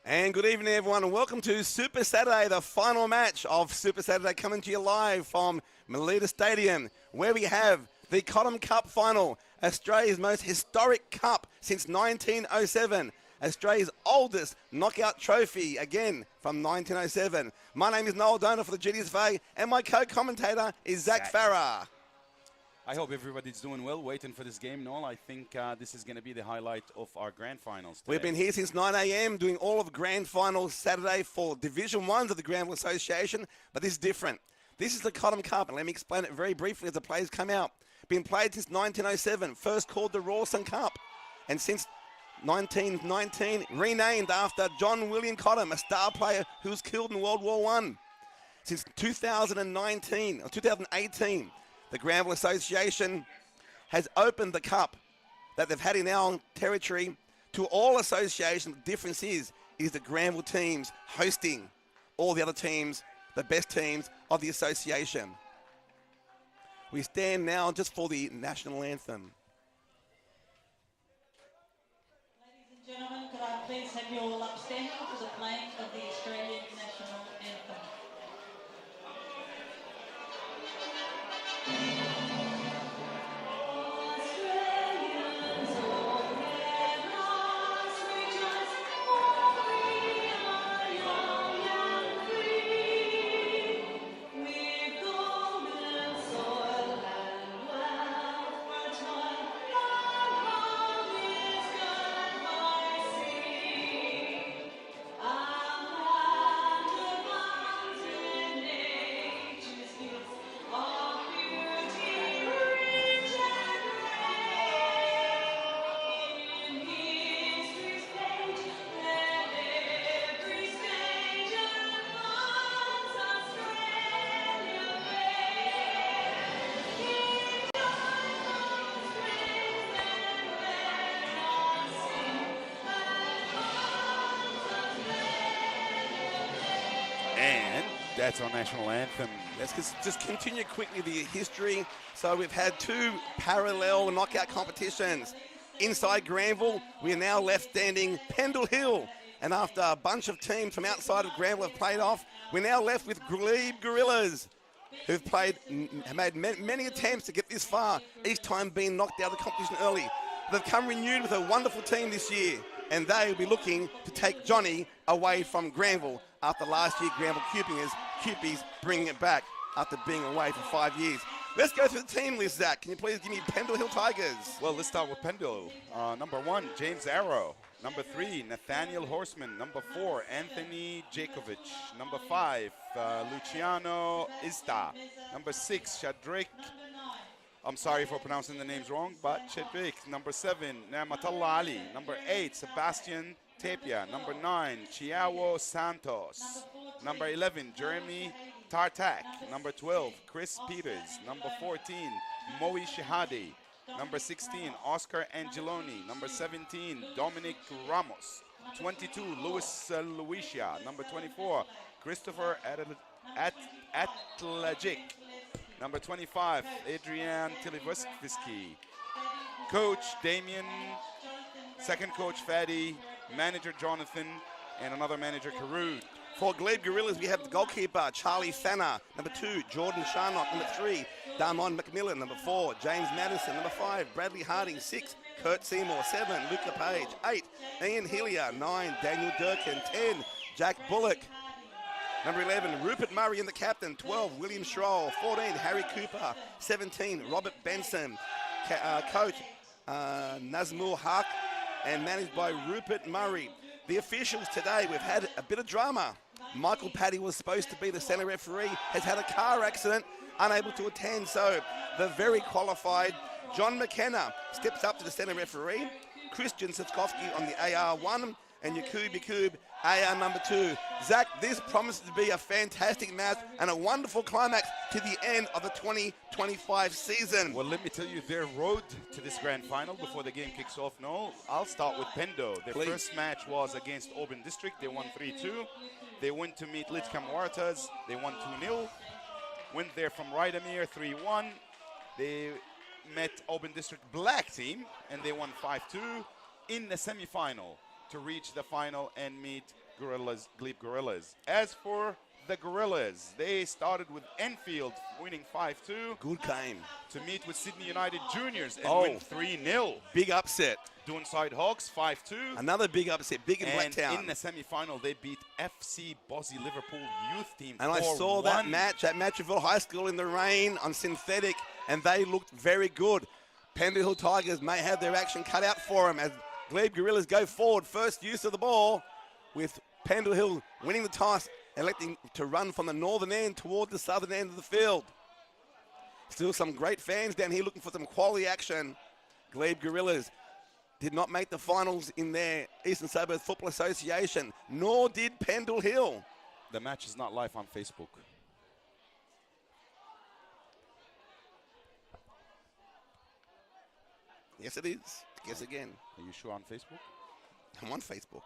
And good evening, everyone, and welcome to Super Saturday, the final match of Super Saturday, coming to you live from Melita Stadium, where we have the Cottam Cup final, Australia's most historic cup since 1907, Australia's oldest knockout trophy, again from 1907. My name is Noel Donor for the GDSFA, and my co-commentator is Zach Farah. I hope everybody's doing well, waiting for this game, Noel. I think this is going to be the highlight of our grand finals today. We've been here since 9 a.m. doing all of grand finals Saturday for Division 1s of the Granville Association, but this is different. This is the Cottam Cup, and let me explain it very briefly as the players come out. Been played since 1907, first called the Rawson Cup, and since 1919, renamed after John William Cottam, a star player who was killed in World War I. Since 2018, the Granville Association has opened the cup that they've had in our territory to all associations. The difference is the Granville teams hosting all the other teams, the best teams of the association. We stand now just for the national anthem. Ladies and gentlemen, could I please have you all up standing for the playing of the Australian national anthem? And that's our national anthem. Let's just continue quickly the history. So we've had two parallel knockout competitions. Inside Granville, we are now left standing Pendle Hill. And after a bunch of teams from outside of Granville have played off, we're now left with Glebe Gorillas, who've made many attempts to get this far, each time being knocked out of the competition early. They've come renewed with a wonderful team this year, and they will be looking to take Johnny away from Granville after last year Granville Cupies bringing it back after being away for 5 years. Let's go through the team list, Zach. Can you please give me Pendle Hill Tigers? Well, let's start with Pendle. Number 1, James Arrow. Number 3, Nathaniel Horseman. Number 4, Anthony Jakovic. Number 5, Luciano Ista. Number 6, Shadrik. I'm sorry for pronouncing the names wrong, but Shadrik. Number 7, Namatallah Ali. Number 8, Sebastian Tapia. Number 9, Chiao Santos. Number 11, Jeremy Tartak. Number 12, Chris Peters. Number 14, Moe Shihadi. Number 16, Oscar Angeloni. Number 17, Dominic Ramos. 22, Luis Luisia. Number 24, Christopher Atlajic. Number 25, Adrian Tilivsky. Coach Damien. Second coach Fadi. Manager Jonathan. And another manager Karud. For Glebe Gorillas, we have the goalkeeper, Charlie Fanner. Number 2, Jordan Sharnock. Number 3, Damon McMillan. Number 4, James Madison. Number 5, Bradley Harding. 6, Kurt Seymour. 7, Luca Page. 8, Ian Hillier. 9, Daniel Durkin. 10, Jack Bullock. Number 11, Rupert Murray and the captain. 12, William Schroll. 14, Harry Cooper. 17, Robert Benson. Coach, Nazmul Haq. And managed by Rupert Murray. The officials today, we've had a bit of drama. Michael Paddy was supposed to be the centre referee, has had a car accident, unable to attend. So the very qualified John McKenna steps up to the centre referee. Christian Sitkovsky on the AR1 and Yakub AR number 2. Zach, this promises to be a fantastic match and a wonderful climax to the end of the 2025 season. Well, let me tell you their road to this grand final before the game kicks off. No, I'll start with Pendo. Their first match was against Auburn District. They won 3-2. They went to meet Litcombe Waratahs. They won 2-0. Went there from Rydamir 3-1. They met Auburn District Black team and they won 5-2 in the semi-final to reach the final and meet Glebe Gorillas. As for the Gorillas, they started with Enfield winning 5-2 Good game. to meet with Sydney United Juniors and Oh. win 3-0. Big upset. Doonside Hawks 5-2. Another big upset. Big in And Blacktown. in the semi-final, they beat FC Bossie Liverpool youth team. And I saw that match at Matraville High School in the rain on synthetic, and they looked very good. Pendle Hill Tigers may have their action cut out for them as Glebe Gorillas go forward. First use of the ball with Pendle Hill winning the toss, electing to run from the northern end toward the southern end of the field. Still some great fans down here looking for some quality action. Glebe Gorillas did not make the finals in their Eastern Suburbs Football Association, nor did Pendle Hill. The match is not live on Facebook. Yes, it is. Guess again. Are you sure on Facebook? I'm on Facebook.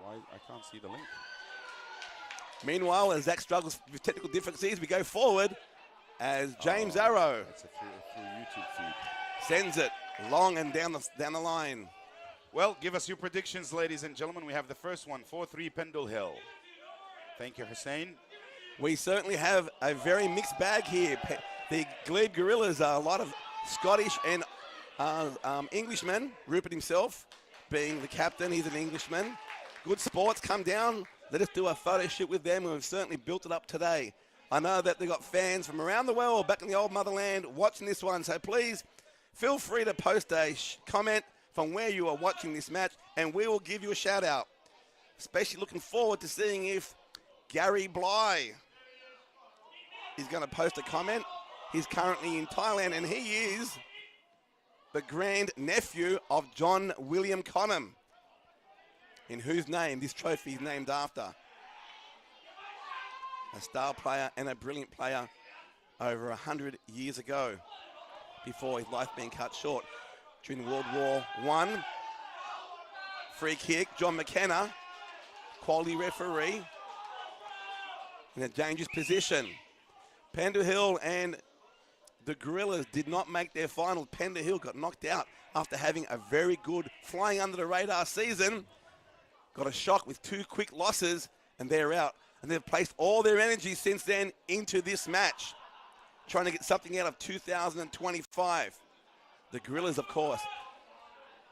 Why? I can't see the link. Meanwhile, as Zach struggles with technical difficulties, we go forward as James Arrow It's a through YouTube feed. sends it long and down the line. Well, give us your predictions, ladies and gentlemen. We have the first one, 4-3 Pendle Hill. Thank you, Hussein. We certainly have a very mixed bag here. The Glebe Gorillas are a lot of Scottish and Englishmen. Rupert himself being the captain, he's an Englishman. Good sports, come down. Let us do a photo shoot with them. We've certainly built it up today. I know that they've got fans from around the world back in the old motherland watching this one. So please feel free to post a comment from where you are watching this match, and we will give you a shout out. Especially looking forward to seeing if Gary Bly is going to post a comment. He's currently in Thailand, and he is the grand nephew of John William Cottam, in whose name this trophy is named after. A star player and a brilliant player over 100 years ago, before his life being cut short during World War I. Free kick, John McKenna, quality referee, in a dangerous position. Pendle Hill and the Gorillas did not make their final. Pendle Hill got knocked out after having a very good flying under the radar season. Got a shock with 2 quick losses, and they're out. And they've placed all their energy since then into this match, trying to get something out of 2025. The Gorillas, of course,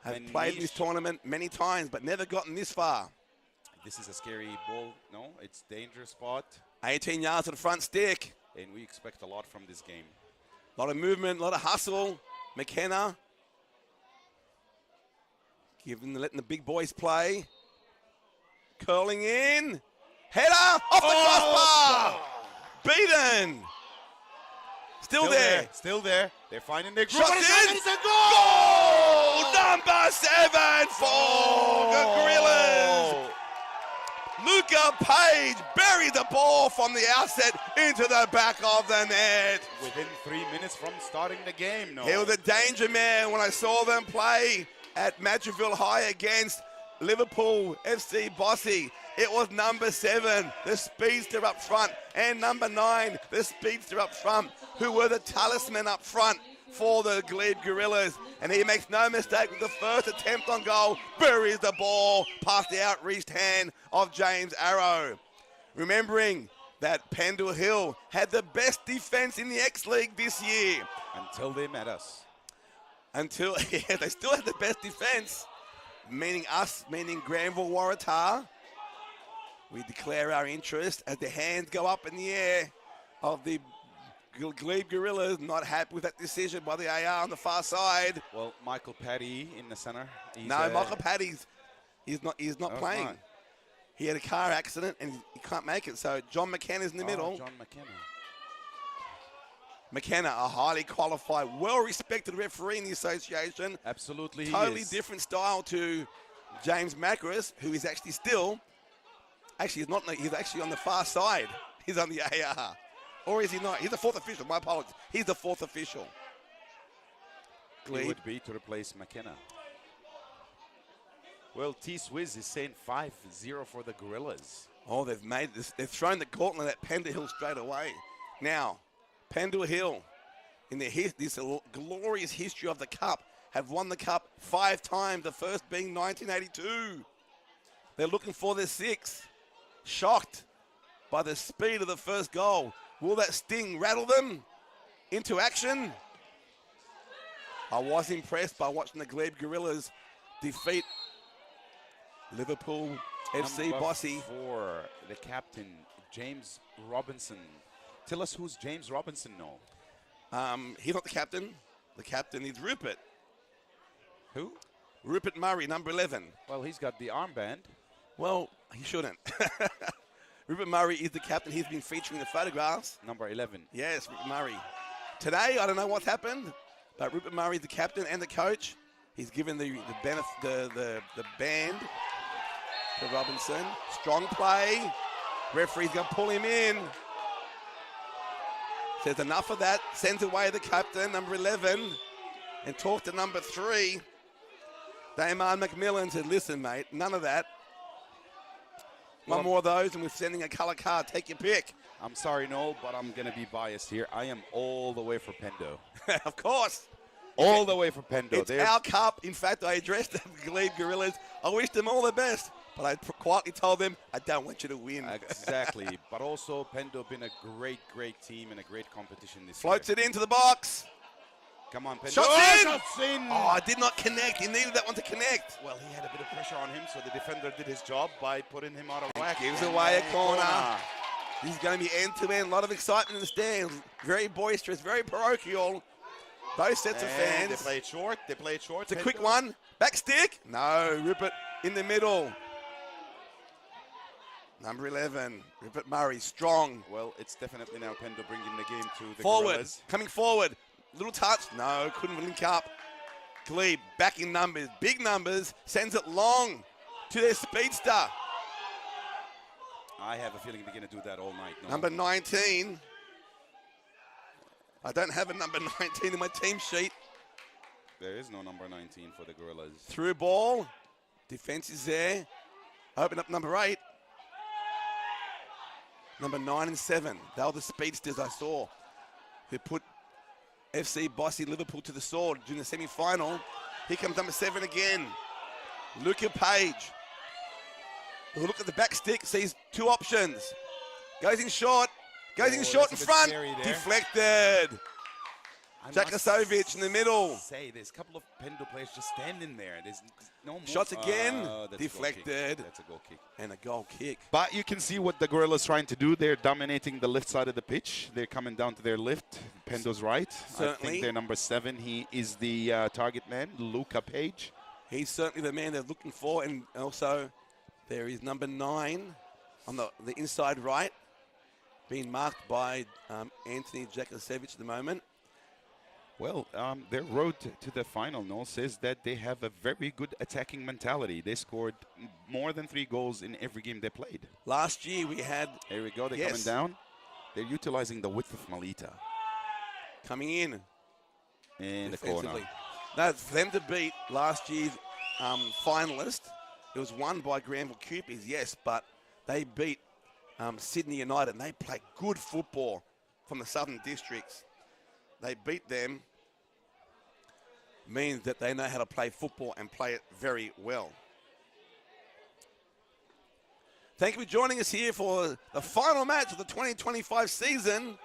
have played this tournament many times, but never gotten this far. This is a scary ball. No, it's dangerous spot. 18 yards to the front stick. And we expect a lot from this game. A lot of movement, a lot of hustle. McKenna letting the big boys play. Curling in. Header off the crossbar. Beaten. Still there. Still there. They're finding their Shots in. It's a goal! Goal! Number 7 for the Gorillas. Luca Page buries the ball from the outset into the back of the net. Within 3 minutes from starting the game, no. He was a danger man when I saw them play at Matraville High against Liverpool FC Bossie. It was number 7, the speedster up front, and number 9, the speedster up front, who were the talisman up front for the Glebe Gorillas. And he makes no mistake with the first attempt on goal, buries the ball past the outreached hand of James Arrow. Remembering that Pendle Hill had the best defense in the X-League this year. Until they met us. They still had the best defense, meaning us, meaning Granville Waratah. We declare our interest as the hands go up in the air of the Glebe Gorillas, not happy with that decision by the AR on the far side. Well, Michael Paddy in the center. Michael Paddy's he's not playing. Not. He had a car accident and he can't make it. So John McKenna's in the middle. John McKenna. McKenna, a highly qualified, well-respected referee in the association. Absolutely. Totally different style to James Macris, who is actually still. Actually, he's actually on the far side. He's on the AR. Or is he not? He's the 4th official. My apologies. He's the 4th official. It would be to replace McKenna. Well, T-Swizz is saying 5-0 for the Gorillas. Oh, they've made this. They've thrown the gauntlet at Pendle Hill straight away. Now, Pendle Hill, in this glorious history of the Cup, have won the Cup 5 times, the first being 1982. They're looking for their 6th. shocked by the speed of the first goal. Will that sting rattle them into action? I was impressed by watching the Glebe Gorillas defeat Liverpool FC Number Bossy. 4, the captain, James Robinson. Tell us who's James Robinson now. He's not the captain. The captain is Rupert. Who? Rupert Murray, number 11. Well, he's got the armband. Well, he shouldn't. Rupert Murray is the captain. He's been featuring the photographs. Number 11. Yes, Rupert Murray. Today, I don't know what's happened, but Rupert Murray is the captain and the coach. He's given the band to Robinson. Strong play. Referee's going to pull him in. Says enough of that. Sends away the captain, number 11, and talked to number 3. Damon McMillan said, listen, mate, none of that. One more of those, and we're sending a colour card. Take your pick. I'm sorry, Noel, but I'm going to be biased here. I am all the way for Pendo. Of course. All the way for Pendo. It's our cup. In fact, I addressed the Glebe Gorillas. I wish them all the best, but I quietly told them, I don't want you to win. Exactly. But also, Pendo been a great, great team and a great competition this Floats year. it into the box. Come on, Pendo. Shots in! Shots in! Oh, I did not connect. He needed that one to connect. Well, he had a bit of pressure on him, so the defender did his job by putting him out of whack. Gives away a corner. This is going to be end-to-end. A lot of excitement in the stands. Very boisterous, very parochial. Both sets of fans. They play it short. They play it short. It's a quick one. Back stick. No, Rupert in the middle. Number 11, Rupert Murray, strong. Well, it's definitely now Pendo bringing the game to the Forward, Gorillas. coming forward. Little touch. No, couldn't link up. Glebe back in numbers, big numbers. Sends it long to their speedster. I have a feeling they're going to do that all night. No? Number 19. I don't have a number 19 in my team sheet. There is no number 19 for the Gorillas. Through ball. Defense is there. Open up number 8. Number 9 and 7. They were the speedsters I saw who put FC Bossy Liverpool to the sword during the semi-final. Here comes number 7 again. Luca Page. Look at the back stick, sees 2 options. Goes in short. Goes in short in front. Deflected. Jakosovic in the middle. There's a couple of Pendo players just standing there. There's no more. Shots again. That's Deflected. That's a goal kick. And a goal kick. But you can see what the Gorillas trying to do. They're dominating the left side of the pitch. They're coming down to their left. Pendo's right. Certainly. I think they're number 7. He is the target man, Luca Page. He's certainly the man they're looking for. And also there is number 9 on the inside right, being marked by Anthony Jakosovic at the moment. Well, their road to the final, Noel, says that they have a very good attacking mentality. They scored more than 3 goals in every game they played. Last year we had... Here we go. They're coming down. They're utilizing the width of Melita. Coming in the corner. Now, for them to beat last year's finalist, it was won by Granville Cupies, yes, but they beat Sydney United, and they play good football from the Southern Districts. They beat them, means that they know how to play football and play it very well. Thank you for joining us here for the final match of the 2025 season,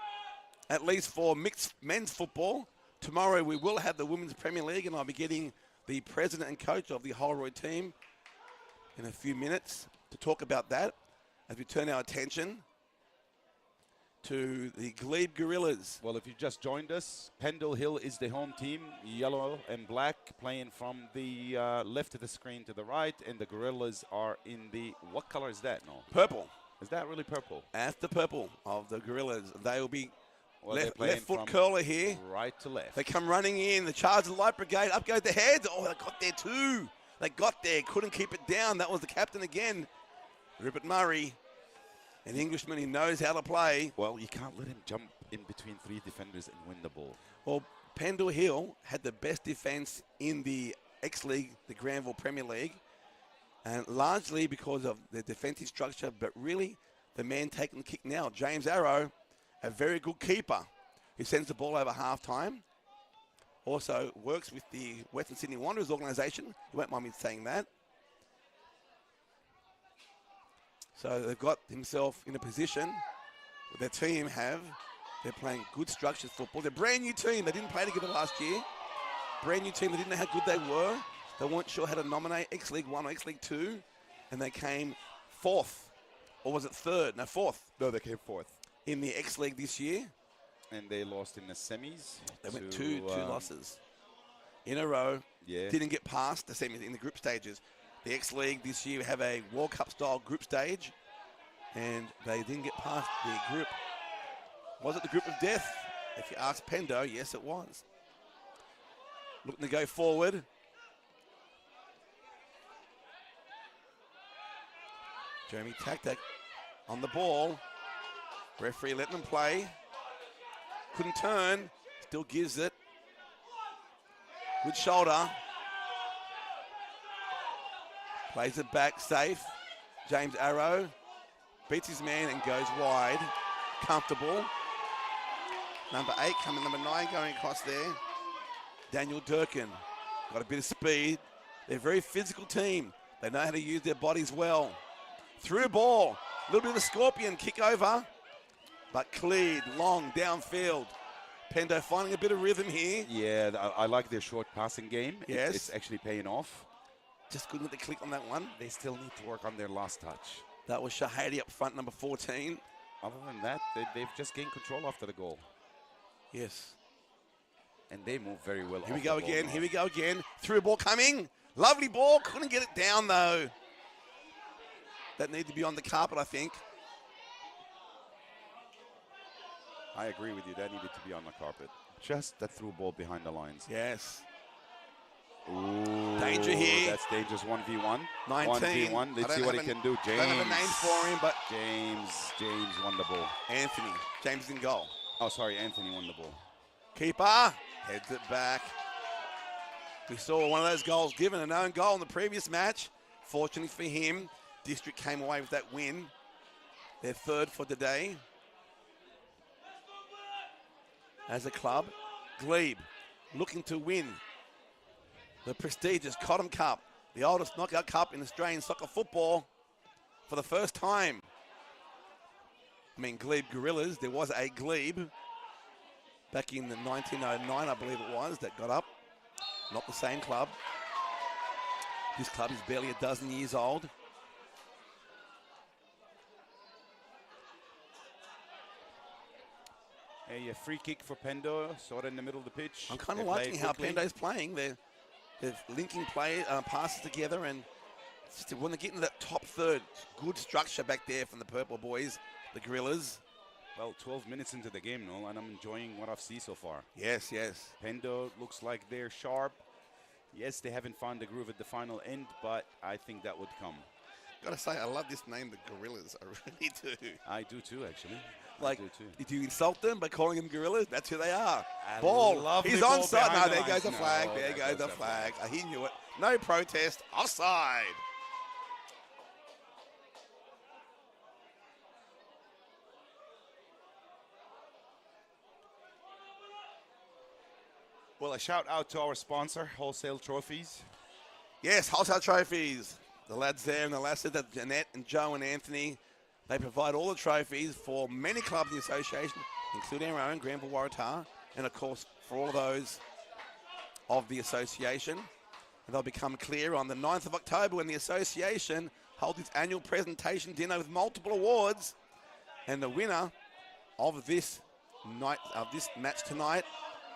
at least for mixed men's football. Tomorrow we will have the Women's Premier League, and I'll be getting the president and coach of the Holroyd team in a few minutes to talk about that as we turn our attention to the Glebe Gorillas. Well, if you just joined us, Pendle Hill is the home team, yellow and black, playing from the left of the screen to the right, and the Gorillas are in the, what color is that, Noel? Purple. Is that really purple? That's the purple of the Gorillas. They will be left foot from curler here. Right to left. They come running in. The charge of the Light Brigade. Up goes the heads. Oh, they got there too. They got there. Couldn't keep it down. That was the captain again, Rupert Murray. An Englishman, he knows how to play. Well, you can't let him jump in between 3 defenders and win the ball. Well, Pendle Hill had the best defence in the X-League, the Granville Premier League, and largely because of their defensive structure, but really the man taking the kick now, James Arrow, a very good keeper who sends the ball over half-time. Also works with the Western Sydney Wanderers organisation. You won't mind me saying that. So they've got himself in a position where their team they're playing good structured football. They're a brand new team. They didn't play together last year. Brand new team. They didn't know how good they were. They weren't sure how to nominate X-League 1 or X-League 2. And they came fourth. Or was it third? No, fourth. No, they came fourth. In the X-League this year. And they lost in the semis. They went two losses in a row. Yeah. Didn't get past the semis in the group stages. The X-League this year have a World Cup style group stage. And they didn't get past the group. Was it the group of death? If you ask Pendo, yes, it was. Looking to go forward. Jeremy Taktak on the ball. Referee letting them play. Couldn't turn. Still gives it. Good shoulder. Plays it back safe. James Arrow beats his man and goes wide. Comfortable. Number 8 coming, number 9 going across there. Daniel Durkin. Got a bit of speed. They're a very physical team. They know how to use their bodies well. Through ball. A little bit of a scorpion kick over. But cleared long downfield. Pendo finding a bit of rhythm here. Yeah, I like their short passing game. Yes. It's actually paying off. Just couldn't get the click on that one. They still need to work on their last touch. That was Shahadi up front, number 14. Other than that, they've just gained control after the goal. Yes. And they move very well. Here we go again. Here we go again. Through ball coming. Lovely ball. Couldn't get it down, though. That needed to be on the carpet, I think. I agree with you. That needed to be on the carpet. Just that through ball behind the lines. Yes. Ooh, Danger here. That's dangerous. 1v1. 19. 1v1. Let's see what he can do. James. I don't have a name for him, but James won the ball. Anthony. James in goal. Oh, sorry. Anthony won the ball. Keeper. Heads it back. We saw one of those goals given, an own goal in the previous match. Fortunately for him, District came away with that win. Their third for the day. As a club, Glebe looking to win the prestigious Cottam Cup, the oldest knockout cup in Australian soccer football for the first time. I mean, Glebe Gorillas, there was a Glebe back in the 1909, I believe it was, that got up. Not the same club. This club is barely a dozen years old. A free kick for Pendo, sort of in the middle of the pitch. I'm kind of liking how Pendo's playing. They're linking play, passes together, and just want to get into that top third. Good structure back there from the Purple Boys, the Gorillas. Well, 12 minutes into the game, Noel, and I'm enjoying what I've seen so far. Yes, yes. Pendo looks like they're sharp. Yes, they haven't found the groove at the final end, but I think that would come. Gotta say, I love this name, the Gorillas. I really do. I do too, actually. Like, I do too. did you insult them by calling them Gorillas? That's who they are. A Ball. lovely He's ball onside. behind No, there the goes the lines. flag. No, There that goes goes the the flag. He knew it. No protest. Offside. Well, a shout out to our sponsor, Wholesale Trophies. Yes, Wholesale Trophies. The lads there and the lasses, that Jeanette and Joe and Anthony, they provide all the trophies for many clubs in the association, including our own Granville Waratah, and of course for all those of the association. And they'll become clear on the 9th of October when the association holds its annual presentation dinner with multiple awards. And the winner of this match tonight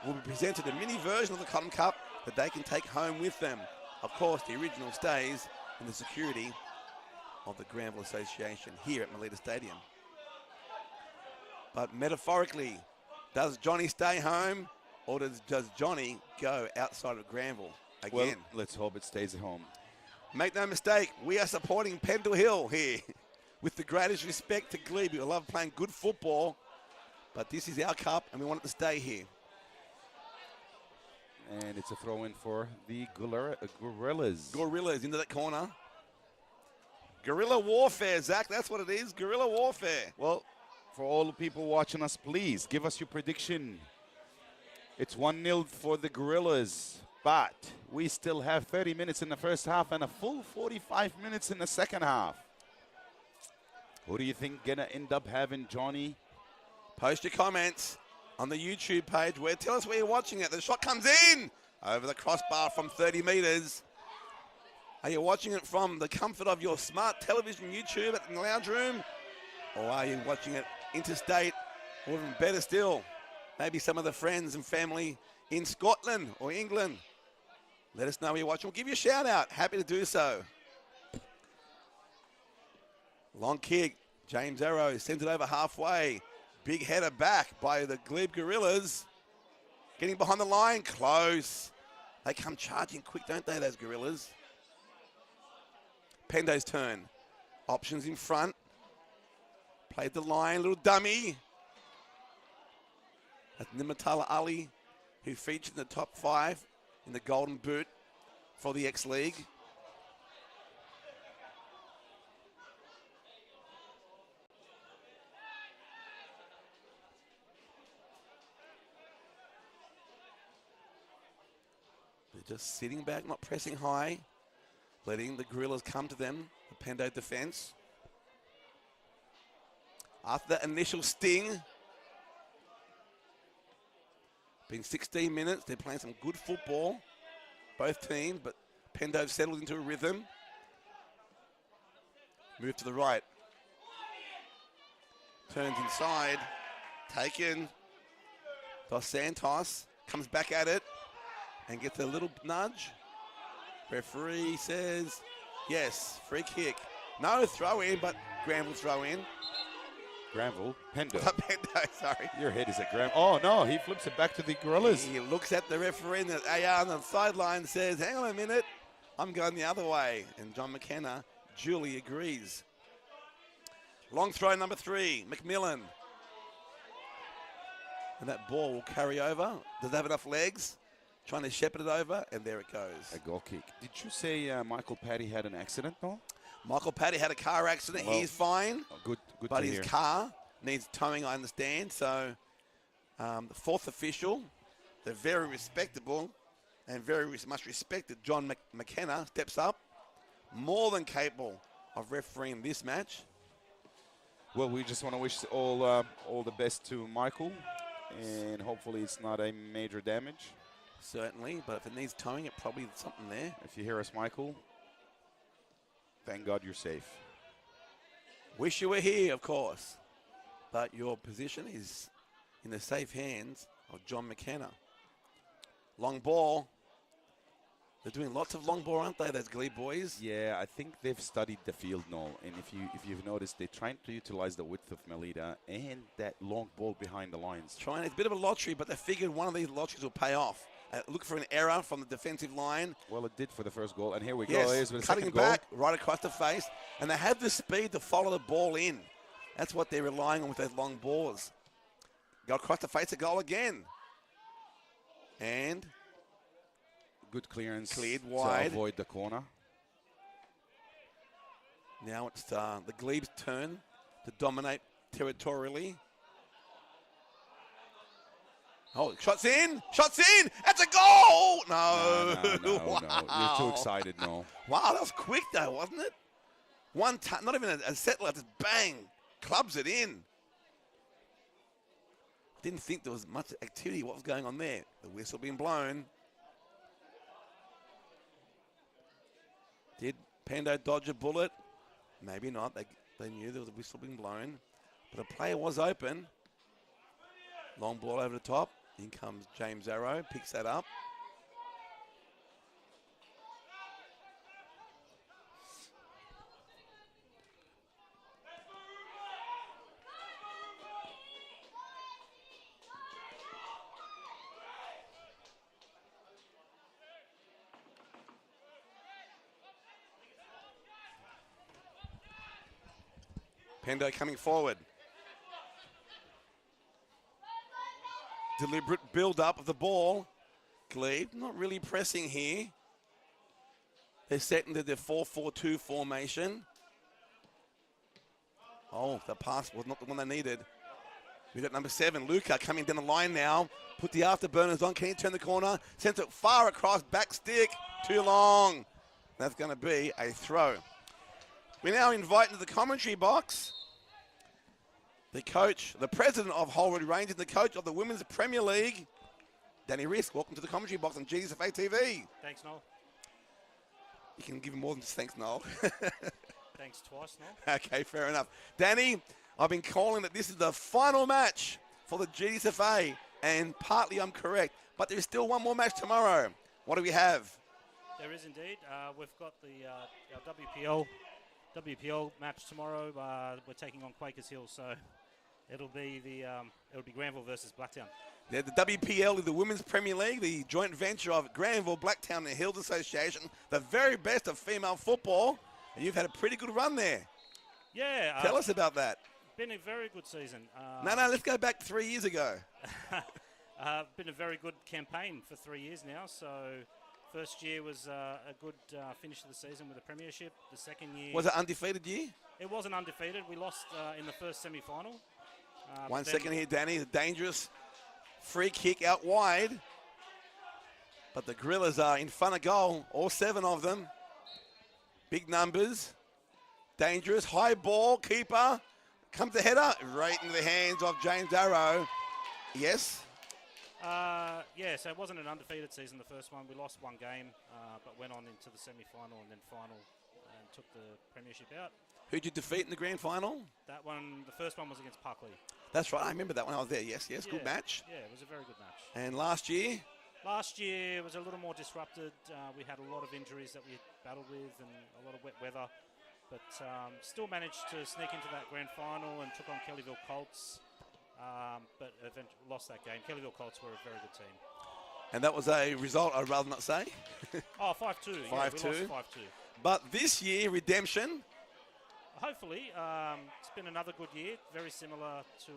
will be presented a mini version of the Cottam Cup that they can take home with them. Of course, the original stays in the security of the Granville Association here at Melita Stadium. But metaphorically, does Johnny stay home or does Johnny go outside of Granville again? Well, let's hope it stays at home. Make no mistake, we are supporting Pendle Hill here with the greatest respect to Glebe. We love playing good football, but this is our cup and we want it to stay here. And it's a throw-in for the Gorillas. Gorillas into that corner. Guerrilla warfare, Zach. That's what it is. Guerrilla warfare. Well, for all the people watching us, please give us your prediction. It's 1-0 for the Gorillas, but we still have 30 minutes in the first half and a full 45 minutes in the second half. Who do you think gonna end up having Johnny? Post your comments on the YouTube page. Tell us where you're watching it. The shot comes in over the crossbar from 30 metres. Are you watching it from the comfort of your smart television YouTube at the lounge room? Or are you watching it interstate? Or even better still, maybe some of the friends and family in Scotland or England. Let us know where you're watching. We'll give you a shout out. Happy to do so. Long kick. James Arrow sends it over halfway. Big header back by the Glebe Gorillas. Getting behind the line. Close. They come charging quick, don't they, those Gorillas? Pendo's turn. Options in front. Played the line. Little dummy. That's Nimatala Ali, who featured in the top 5 in the Golden Boot for the X-League. They're just sitting back, not pressing high, letting the Gorillas come to them, the Pendo defence. After that initial sting, been 16 minutes. They're playing some good football, both teams, but Pendo've settled into a rhythm. Move to the right. Turns inside. Taken. Dos Santos comes back at it and gets a little nudge. Referee says, yes, free kick. No throw in, but Graham will throw in. Granville, Pendo. Pendo, sorry. Your head is at Graham. Oh, no, he flips it back to the Gorillas. He looks at the referee and the AR on the sideline, says, hang on a minute, I'm going the other way. And John McKenna duly agrees. Long throw number 3, McMillan. And that ball will carry over. Does it have enough legs? Trying to shepherd it over, and there it goes. A goal kick. Did you say Michael Paddy had an accident, no? Michael Paddy had a car accident. Well, he's fine. Good But to his hear. car needs towing, I understand. So the 4th official, the very respectable and very much respected John McKenna steps up. More than capable of refereeing this match. Well, we just want to wish all the best to Michael, and hopefully it's not a major damage. Certainly, but if it needs towing, it probably something there. If you hear us, Michael, thank God you're safe. Wish you were here, of course. But your position is in the safe hands of John McKenna. Long ball. They're doing lots of long ball, aren't they, those Glebe boys? Yeah, I think they've studied the field, Noel. And if you've noticed, they're trying to utilize the width of Melita and that long ball behind the lines. It's a bit of a lottery, but they figured one of these lotteries will pay off. Look for an error from the defensive line. Well, it did for the first goal, and here we go. Yes, Here's with the cutting second goal. back right across the face, and they have the speed to follow the ball in. That's what they're relying on with those long balls. Go across the face, a goal again. And Good clearance. Cleared wide. To avoid the corner. now it's the Glebe's turn to dominate territorially. Oh, shots in! Shots in! That's a goal! No. No. Wow. You're too excited, no. Wow, that was quick though, wasn't it? One time, not even a settler, just bang, clubs it in. Didn't think there was much activity. What was going on there? The whistle being blown. Did Pendo dodge a bullet? Maybe not. They knew there was a whistle being blown. But a player was open. Long ball over the top. In comes James Arrow, picks that up. Pendo coming forward. Deliberate build-up of the ball. Glebe not really pressing here. They're set into their 4-4-2 formation. Oh, the pass was not the one they needed. We've got number 7, Luca, coming down the line now. Put the afterburners on. Can he turn the corner? Sends it far across. Back stick. Too long. That's going to be a throw. We now invite into the commentary box The coach, the president of Holroyd Rangers, the coach of the Women's Premier League, Danny Risk. Welcome to the commentary box on GSFA TV. Thanks, Noel. You can give him more than just thanks, Noel. Thanks twice, Noel. Okay, fair enough. Danny, I've been calling that this is the final match for the GSFA, and partly I'm correct, but there's still one more match tomorrow. What do we have? There is indeed. We've got our WPL match tomorrow. We're taking on Quakers Hill, so it'll be Granville versus Blacktown. Yeah, the WPL is the Women's Premier League, the joint venture of Granville, Blacktown and Hills Association, the very best of female football. And you've had a pretty good run there. Yeah. Tell us about that. Been a very good season. No, let's go back 3 years ago. Been a very good campaign for 3 years now. So first year was a good finish to the season with the premiership. The second year... Was it undefeated year? It wasn't undefeated. We lost in the first semi-final. 1 second here, Danny. The dangerous free kick out wide. But the Gorillas are in front of goal, all 7 of them. Big numbers. Dangerous. High ball. Keeper. Comes the header. Right into the hands of James Arrow. Yes? Yeah, so it wasn't an undefeated season, the first one. We lost 1 game, but went on into the semi-final and then final and took the premiership out. Who'd you defeat in the grand final? That one, the first one was against Parkley. That's right. I remember that when I was there. Yes, Yeah, good match. Yeah, it was a very good match. And last year? Last year was a little more disrupted. We had a lot of injuries that we battled with and a lot of wet weather. But still managed to sneak into that grand final and took on Kellyville Colts. But eventually lost that game. Kellyville Colts were a very good team. And that was a result I'd rather not say. Oh, 5-2. 5-2. Yeah, we lost 5-2. But this year, redemption. Hopefully. It's been another good year. Very similar to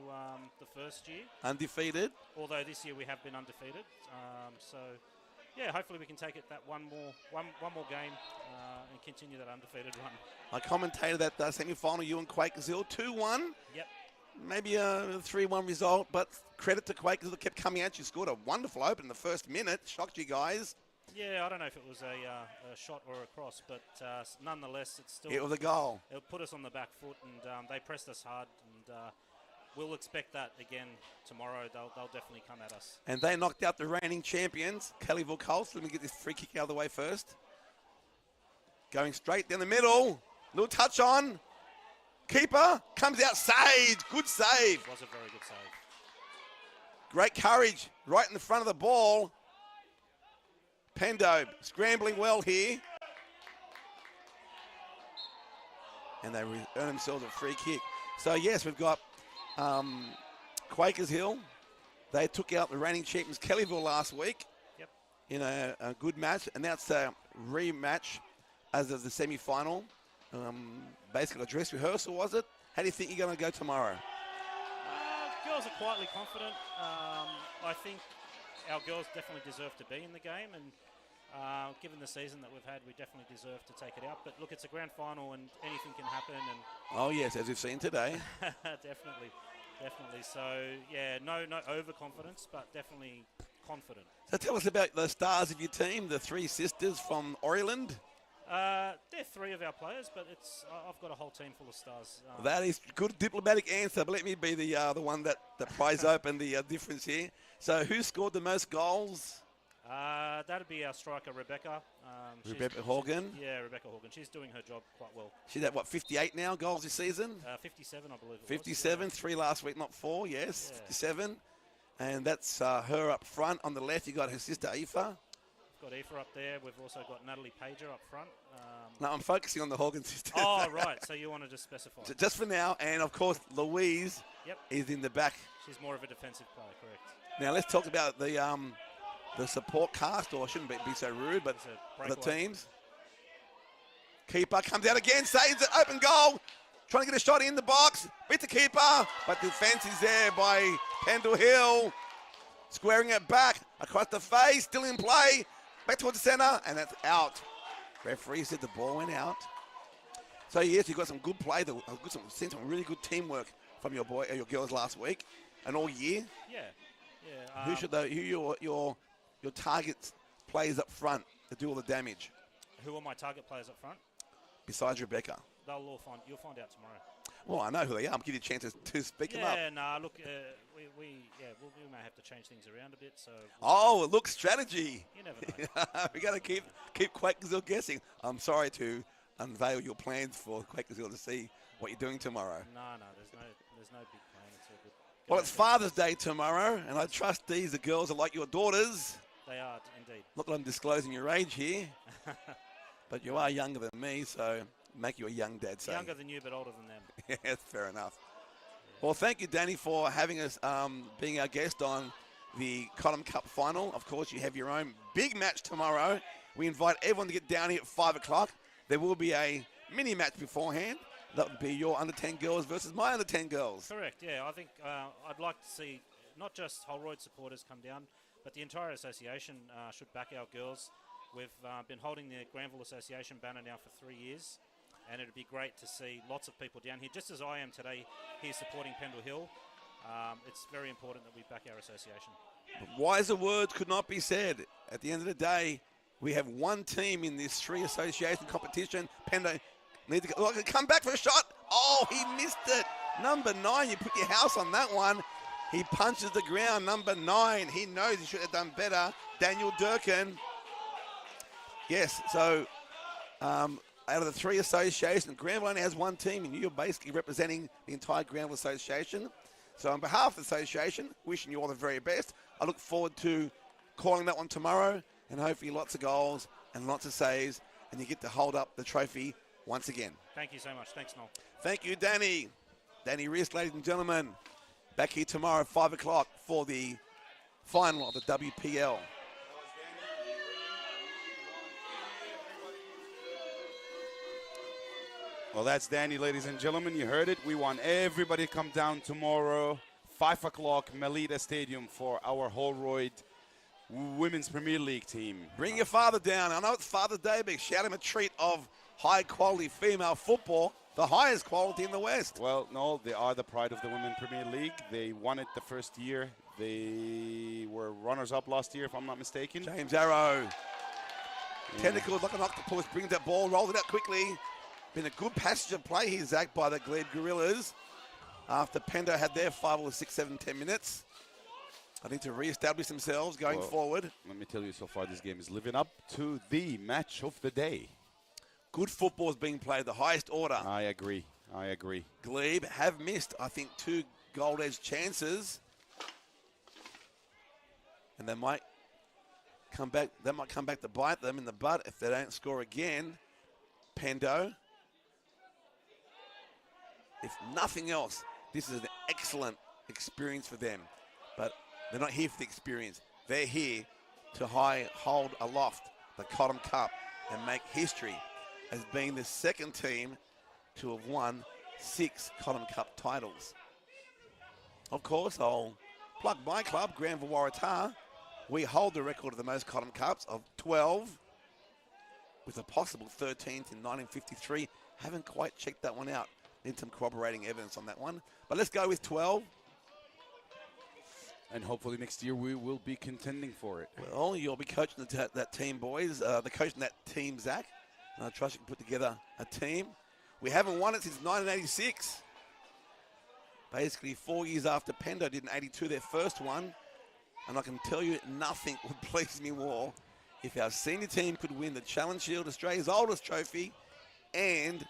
the first year. Undefeated. Although this year we have been undefeated. So, yeah, hopefully we can take it that one more game and continue that undefeated run. I commentated that semi-final, you and Quakers Hill, 2-1. Yep. Maybe a 3-1 result, but credit to Quakers Hill, kept coming out. You scored a wonderful open in the first minute. Shocked you guys. Yeah, I don't know if it was a shot or a cross, but nonetheless, it's still... It was a goal. It put us on the back foot, and they pressed us hard, and we'll expect that again tomorrow. They'll definitely come at us. And they knocked out the reigning champions, Kellyville Colts. Let me get this free kick out of the way first. Going straight down the middle. Little touch on. Keeper comes out, saved. Good save. It was a very good save. Great courage right in the front of the ball. Pendo scrambling well here. And they earn themselves a free kick. So, yes, we've got Quakers Hill. They took out the reigning champions Kellyville last week. Yep. In a good match. And that's a rematch as of the semi-final. Basically a dress rehearsal, was it? How do you think you're going to go tomorrow? Girls are quietly confident. I think our girls definitely deserve to be in the game, and given the season that we've had, we definitely deserve to take it out. But look, it's a grand final, and anything can happen. And oh yes, as we've seen today. Definitely. So yeah, no overconfidence, but definitely confident. So tell us about the stars of your team, the 3 sisters from Oreland. They're 3 of our players, but I've got a whole team full of stars. That is good diplomatic answer, but let me be the one that pries open the difference here. So who scored the most goals? That'd be our striker, Rebecca. Rebecca Horgan? Yeah, Rebecca Horgan. She's doing her job quite well. She's at, 58 now, goals this season? 57, I believe it 57, was. 3 last week, not 4, yes, Yeah. 57. And that's her up front. On the left, you got her sister, Aoife. We've got Aoife up there. We've also got Natalie Pager up front. No, I'm focusing on the Horgan sisters. Oh, right. So you wanted to specify. Just for now, and of course, Louise is in the back. She's more of a defensive player, correct. Now, let's talk about the support cast, or I shouldn't be so rude, but the teams. Keeper comes out again, saves it, open goal. Trying to get a shot in the box. Beat the keeper, but defense is there by Pendle Hill. Squaring it back across the face, still in play. Back towards the centre, and that's out. Referee said the ball went out. So yes, you've got some good play. Seen some really good teamwork from your girls last week, and all year. Yeah. Who your target players up front to do all the damage? Who are my target players up front? Besides Rebecca. You'll find out tomorrow. Well, I know who they are. I'll give you a chance to speak them up. Yeah, no, look, we may have to change things around a bit. So Oh, look, strategy. you never know. We got to keep Quakersville guessing. I'm sorry to unveil your plans for Quakersville to see what you're doing tomorrow. No, there's no big plan. It's all good. Well, it's Father's Day tomorrow, and I trust the girls are like your daughters. They are indeed. Not that I'm disclosing your age here, but you are younger than me, so make you a young dad. So. Younger than you, but older than them. Yeah, that's fair enough. Well, thank you, Danny, for having us, being our guest on the Cottam Cup final. Of course, you have your own big match tomorrow. We invite everyone to get down here at 5 o'clock. There will be a mini match beforehand. That would be your under-10 girls versus my under-10 girls. Correct, yeah. I think I'd like to see not just Holroyd supporters come down, but the entire association should back our girls. We've been holding the Granville Association banner now for 3 years, and it'd be great to see lots of people down here, just as I am today here supporting Pendle Hill. It's very important that we back our association. But wiser words could not be said. At the end of the day, we have one team in this 3 association competition. Pendle needs to come back for a shot. Oh, he missed it. Number 9, you put your house on that one. He punches the ground. Number 9, he knows he should have done better. Daniel Durkin. Yes, so out of the 3 associations, Granville only has one team, and you're basically representing the entire Granville Association. So on behalf of the association, wishing you all the very best. I look forward to calling that one tomorrow, and hopefully lots of goals and lots of saves, and you get to hold up the trophy once again. Thank you so much. Thanks, Noel. Thank you, Danny. Danny Reese, ladies and gentlemen. Back here tomorrow at 5 o'clock for the final of the WPL. Well, that's Danny, ladies and gentlemen. You heard it. We want everybody to come down tomorrow, 5 o'clock, Melita Stadium for our Holroyd Women's Premier League team. Bring your father down. I know it's Father's Day, but shout him a treat of high-quality female football, the highest quality in the West. Well, no, they are the pride of the Women's Premier League. They won it the first year. They were runners-up last year, if I'm not mistaken. James Arrow. Tentacles like an octopus, brings that ball, rolls it out quickly. Been a good passage of play here, Zach, by the Glebe Gorillas. After Pendo had their 5 or 6, 7, 10 minutes. I need to re-establish themselves going forward. Let me tell you, so far this game is living up to the match of the day. Good football is being played, the highest order. I agree. Glebe have missed, I think, 2 goal-edge chances. And they might come back. That might come back to bite them in the butt if they don't score again. Pendo. If nothing else, this is an excellent experience for them. But they're not here for the experience. They're here to hold aloft the Cottam Cup and make history as being the second team to have won 6 Cottam Cup titles. Of course, I'll plug my club, Granville Waratah. We hold the record of the most Cottam Cups of 12, with a possible 13th in 1953. Haven't quite checked that one out. Need some corroborating evidence on that one. But let's go with 12. And hopefully next year we will be contending for it. Well, you'll be coaching that team, boys. The coaching that team, Zach. And I trust you can put together a team. We haven't won it since 1986. Basically 4 years after Pendo did in 82 their first one. And I can tell you nothing would please me more if our senior team could win the Challenge Shield, Australia's oldest trophy, and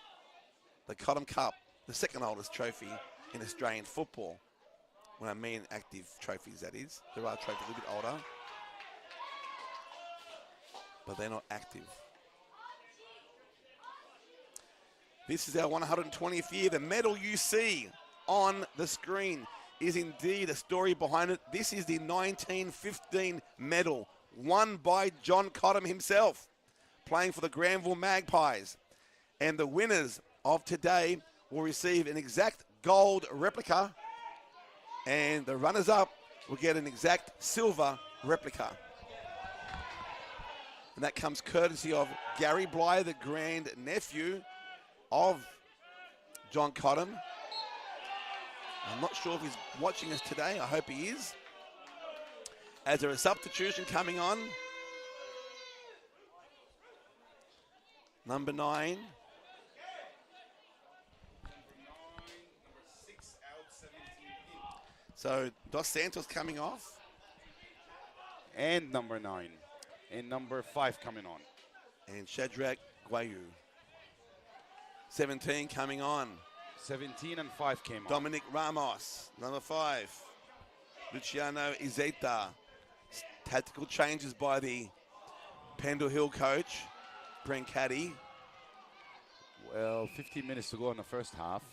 the Cottam Cup, the second oldest trophy in Australian football. When I mean active trophies, that is. There are trophies a little bit older, but they're not active. This is our 120th year. The medal you see on the screen is indeed a story behind it. This is the 1915 medal, won by John Cottam himself, playing for the Granville Magpies. And the winners of today will receive an exact gold replica, and the runners-up will get an exact silver replica. And that comes courtesy of Gary Bly, the grand-nephew of John Cottam. I'm not sure if he's watching us today. I hope he is. As there is substitution coming on. Number 9. So Dos Santos coming off. And number 9. And number 5 coming on. And Shadrach Guayu. 17 coming on. 17 and 5 came on. Dominic Ramos, number 5. Luciano Izeta. Tactical changes by the Pendle Hill coach, Brent Caddy. Well, 15 minutes to go in the first half.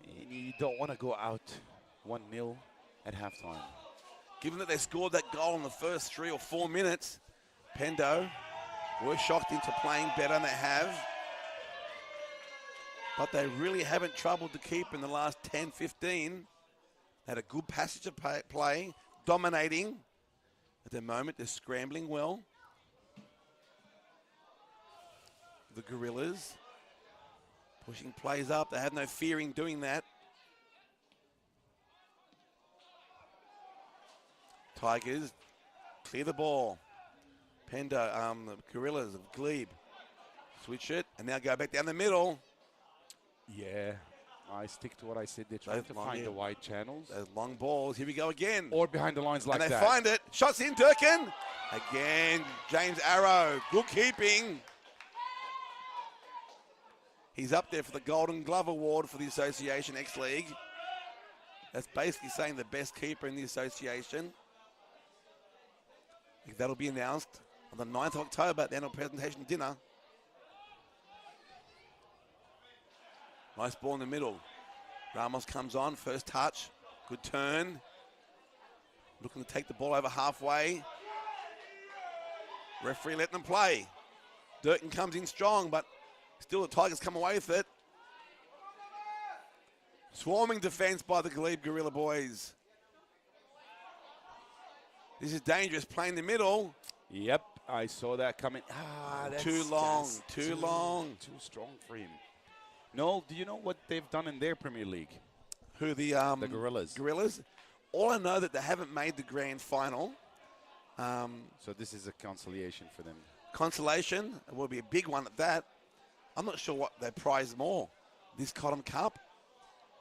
And you don't want to go out 1-0 at halftime. Given that they scored that goal in the first 3 or 4 minutes, Pendo were shocked into playing better than they have. But they really haven't troubled to keep in the last 10, 15. Had a good passage of play, dominating. At the moment, they're scrambling well. The Gorillas pushing plays up. They have no fear in doing that. Tigers clear the ball. Pendo, the Gorillas of Glebe switch it and now go back down the middle. Yeah, I stick to what I said. They're trying to find the wide channels. Those long balls. Here we go again. Or behind the lines like that. And they find it. Shots in, Durkin. Again, James Arrow. Good keeping. He's up there for the Golden Glove Award for the Association X-League. That's basically saying the best keeper in the association. I think that'll be announced on the 9th of October at the annual presentation dinner. Nice ball in the middle. Ramos comes on, first touch. Good turn. Looking to take the ball over halfway. Referee letting them play. Durkin comes in strong, but still the Tigers come away with it. Swarming defense by the Glebe Gorilla boys. This is dangerous, playing the middle. Yep, I saw that coming. That's too long, too too strong for him. Noel, do you know what they've done in their Premier League? Who, the Gorillas? Gorillas? All I know that they haven't made the grand final. So this is a consolation for them. Consolation, it will be a big one at that. I'm not sure what they prize more, this Cottam Cup,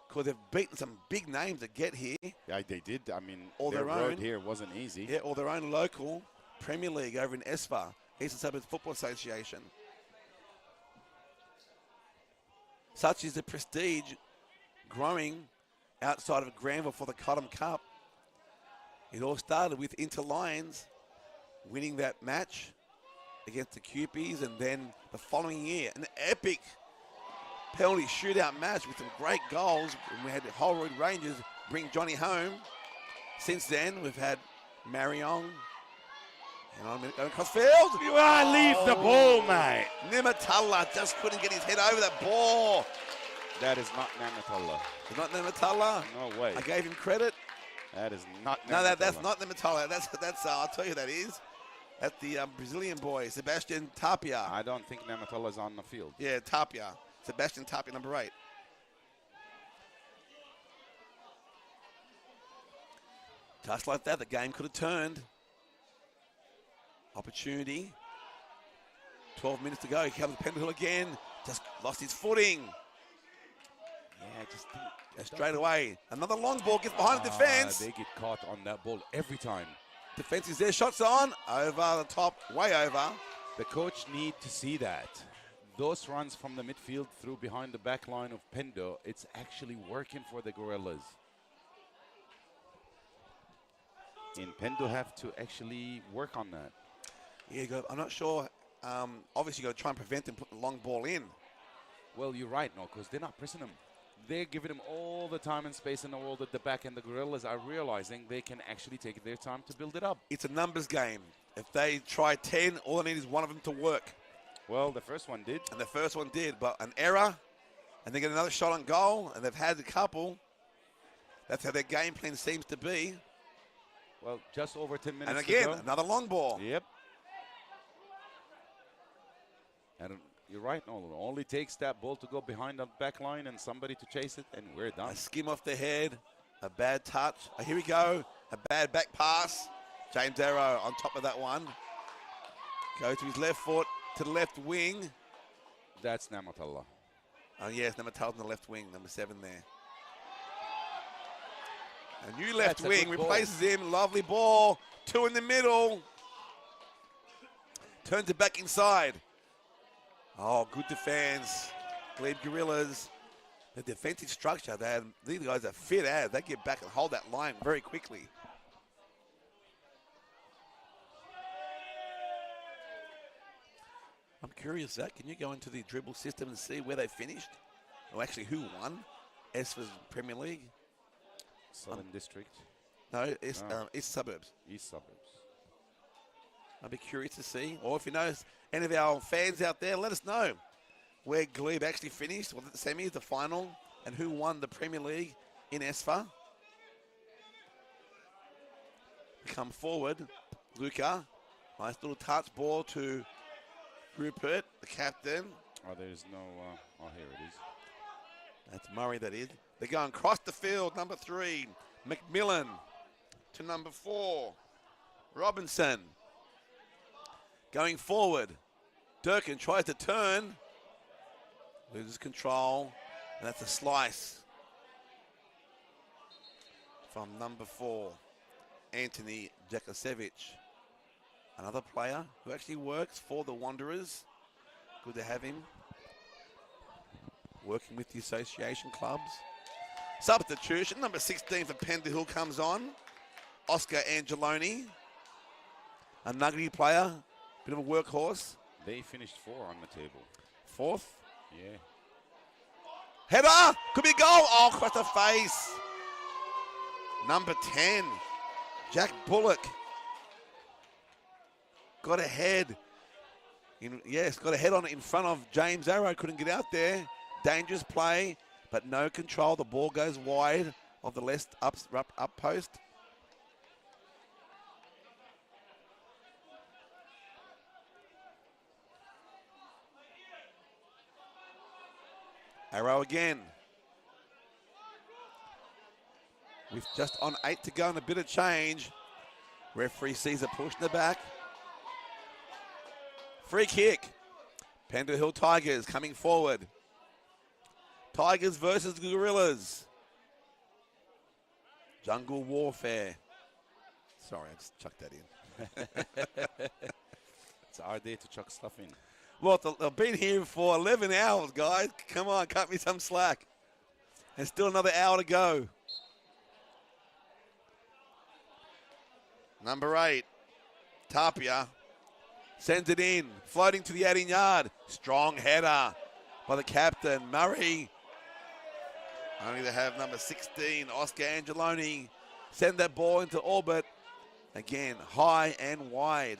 because they've beaten some big names to get here. Yeah, they did. I mean, All their their road own. here wasn't easy. Yeah, or their own local Premier League over in ESFA, Eastern Suburbs Football Association. Such is the prestige growing outside of Granville for the Cottam Cup. It all started with Interlions winning that match against the Cupies, and then the following year, an epic penalty shootout match with some great goals. And we had the Holroyd Rangers bring Johnny home. Since then, we've had Marion. And on across field. Leave the ball, mate. Nimatala just couldn't get his head over that ball. That is not Namatullah. It's not Nimatala. No way. I gave him credit. That is not Namatullah. No, that's not Nimatala. That's I'll tell you who that is. That's the Brazilian boy, Sebastian Tapia. I don't think Namatullah is on the field. Yeah, Tapia. Sebastian Tapia, number 8. Just like that, the game could have turned. Opportunity. 12 minutes to go. He comes to Pendle Hill again. Just lost his footing. Yeah, just And straight away, another long ball gets behind the defense. They get caught on that ball every time. Defense is there. Shots on. Over the top. Way over. The coach need to see that. Those runs from the midfield through behind the back line of Pendo, it's actually working for the Gorillas. And Pendo have to actually work on that. Yeah, I'm not sure. Obviously, you got to try and prevent them putting the long ball in. Well, you're right, no, because they're not pressing them. They're giving them all the time and space in the world at the back, and the Gorillas are realizing they can actually take their time to build it up. It's a numbers game. If they try 10, all they need is one of them to work. Well, the first one did. And the first one did, but an error, and they get another shot on goal, and they've had a couple. That's how their game plan seems to be. Well, just over 10 minutes And again, to go. another long ball. Yep. And you're right, no, it only takes that ball to go behind the back line and somebody to chase it, and we're done. A skim off the head, a bad touch. Here we go, a bad back pass. James Arrow on top of that one. Go to his left foot, to the left wing. That's Namatullah. Oh, yes, number 12 on the left wing, number 7 there. A new left That's a wing good ball. replaces him. Lovely ball. 2 in the middle. Turns it back inside. Oh, good defense. Glebe Gorillas. The defensive structure, these guys are fit as. They get back and hold that line very quickly. I'm curious, Zach, can you go into the dribble system and see where they finished? Or actually, who won? Esfa's Premier League? Southern District. No, it's East Suburbs. East Suburbs. I'd be curious to see. Or if you know any of our fans out there, let us know where Glebe actually finished, was it the semis, the final, and who won the Premier League in Esfa. Come forward, Luca. Nice little touch ball to Rupert, the captain. Oh, there's no, here it is. That's Murray, that is. They're going across the field, number 3, McMillan to number 4, Robinson. Going forward, Durkin tries to turn, loses control, and that's a slice from number 4, Anthony Jakosevich. Another player who actually works for the Wanderers. Good to have him working with the association clubs. Substitution, number 16 for Pendle Hill comes on. Oscar Angeloni, a nuggety player, bit of a workhorse. They finished 4 on the table. 4th. Yeah. Header, could be a goal. Oh, across the face. Number 10, Jack Bullock. Got a head. Got a head on it in front of James Arrow. Couldn't get out there. Dangerous play, but no control. The ball goes wide of the left up post. Arrow again. With just on 8 to go and a bit of change. Referee sees a push in the back. Free kick. Pendle Hill Tigers coming forward. Tigers versus Gorillas. Jungle Warfare. Sorry, I just chucked that in. It's our day to chuck stuff in. Well, they've been here for 11 hours, guys. Come on, cut me some slack. And still another hour to go. Number 8, Tapia. Sends it in, floating to the 18-yard. Strong header by the captain, Murray. Only to have number 16, Oscar Angeloni, send that ball into orbit. Again, high and wide.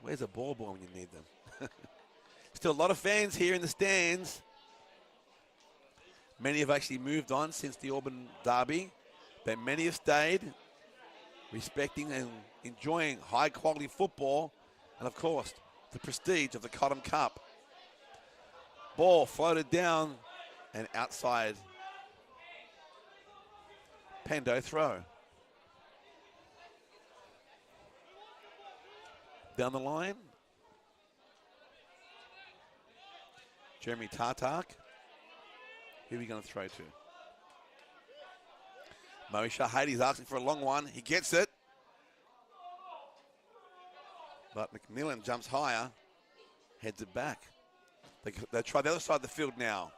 Where's the ball boy when you need them? Still a lot of fans here in the stands. Many have actually moved on since the Auburn derby, but many have stayed, respecting and enjoying high-quality football, and of course, the prestige of the Cottam Cup. Ball floated down and outside. Pendo throw. Down the line. Jeremy Tartak. Who are we going to throw to? Moe Shahadi's asking for a long one. He gets it. But McMillan jumps higher, heads it back. They try the other side of the field now.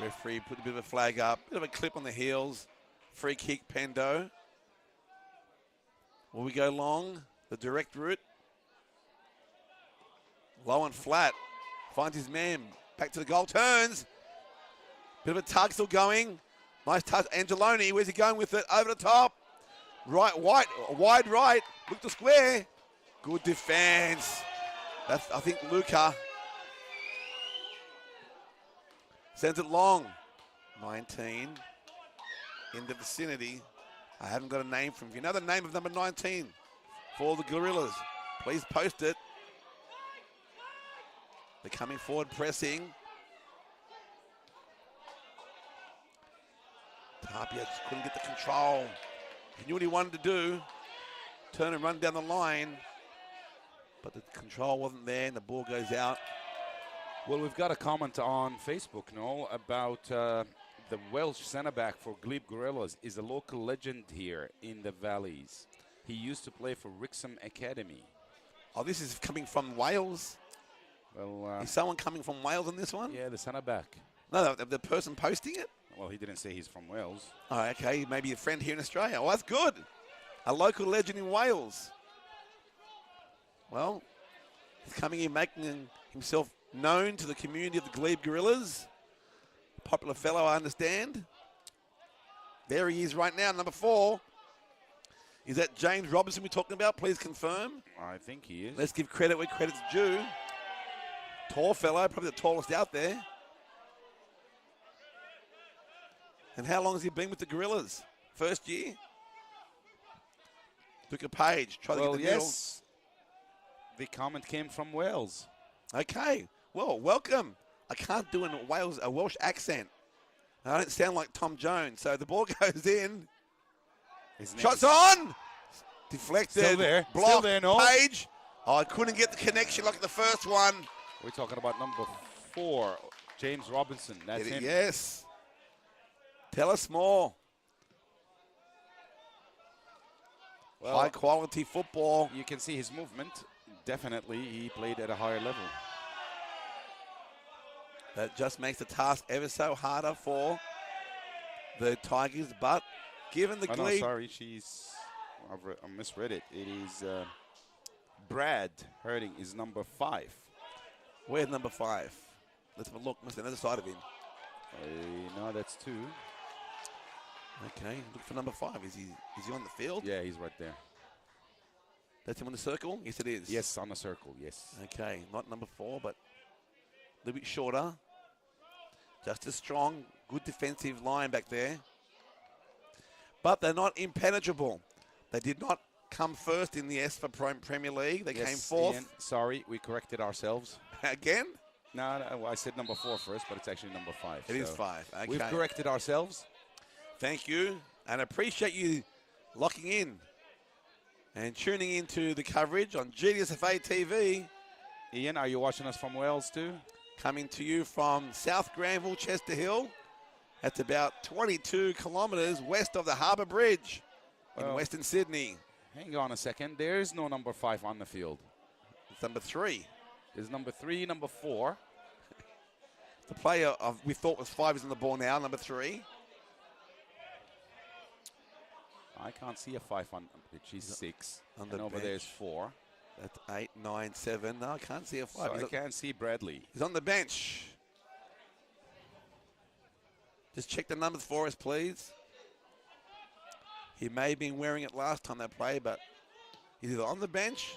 Referee put a bit of a flag up, bit of a clip on the heels. Free kick, Pendo. Will we go long? The direct route. Low and flat. Finds his man. Back to the goal. Turns. Bit of a tug still going. Nice touch. Angeloni. Where's he going with it? Over the top. Right, wide right. Look to square. Good defense. That's, I think, Luca. Sends it long. 19. In the vicinity. I haven't got a name from you. Know the name of number 19 for the Gorillas. Please post it. They're coming forward, pressing. Tapia just couldn't get the control. He knew what he wanted to do. Turn and run down the line. But the control wasn't there and the ball goes out. Well, we've got a comment on Facebook, Noel, about the Welsh centre back for Glebe Gorillas is a local legend here in the Valleys. He used to play for Wrexham Academy. Oh, this is coming from Wales. Well, is someone coming from Wales on this one? yeah, the centre back. No, the person posting it? Well, he didn't say he's from Wales. Oh, okay. Maybe a friend here in Australia. Oh, that's good. A local legend in Wales. Well, he's coming in, making himself known to the community of the Glebe Gorillas. Popular fellow, I understand. There he is right now, number 4. Is that James Robinson we're talking about? Please confirm. I think he is. Let's give credit where credit's due. Tall fellow, probably the tallest out there. And how long has he been with the Gorillas? First year? Took a page. Try to get the yes. The comment came from Wales. Okay. Well, welcome. I can't do a Welsh accent. I don't sound like Tom Jones. So the ball goes in. Shots on. Deflected. Still there. Block. Still there, no. Page. Oh, I couldn't get the connection like the first one. We're talking about number 4, James Robinson. That's him. Yes. Tell us more. Well, high quality football. You can see his movement. Definitely, he played at a higher level. That just makes the task ever so harder for the Tigers. But given the Glebe, sorry, I misread it. It is Brad Herding is number 5. Where's number 5? Let's have a look. Must be the other side of him. No, that's 2. Okay, look for number 5. Is he on the field? Yeah, he's right there. That's him on the circle? Yes, it is. Yes, on the circle, yes. Okay, not number 4, but a little bit shorter. Just as strong. Good defensive line back there. But they're not impenetrable. They did not come first in the ESPA Premier League. They came 4th. Ian, sorry, we corrected ourselves. Again? No, I said number 4 first, but it's actually number 5. It is 5. Okay. We've corrected ourselves. Thank you, and appreciate you locking in and tuning into the coverage on GDSFA TV. Ian, are you watching us from Wales too? Coming to you from South Granville, Chester Hill. That's about 22 kilometres west of the Harbour Bridge in Western Sydney. Hang on a second. There is no number 5 on the field. It's number 3. There's number 3, number 4. The player we thought was 5 is on the ball now, number 3. I can't see a 5 on the pitch. He's 6. On the and over bench. there's 4. That's 8, 9, 7. No, I can't see a 5. So I can't see Bradley. He's on the bench. Just check the numbers for us, please. He may have been wearing it last time they played, but he's either on the bench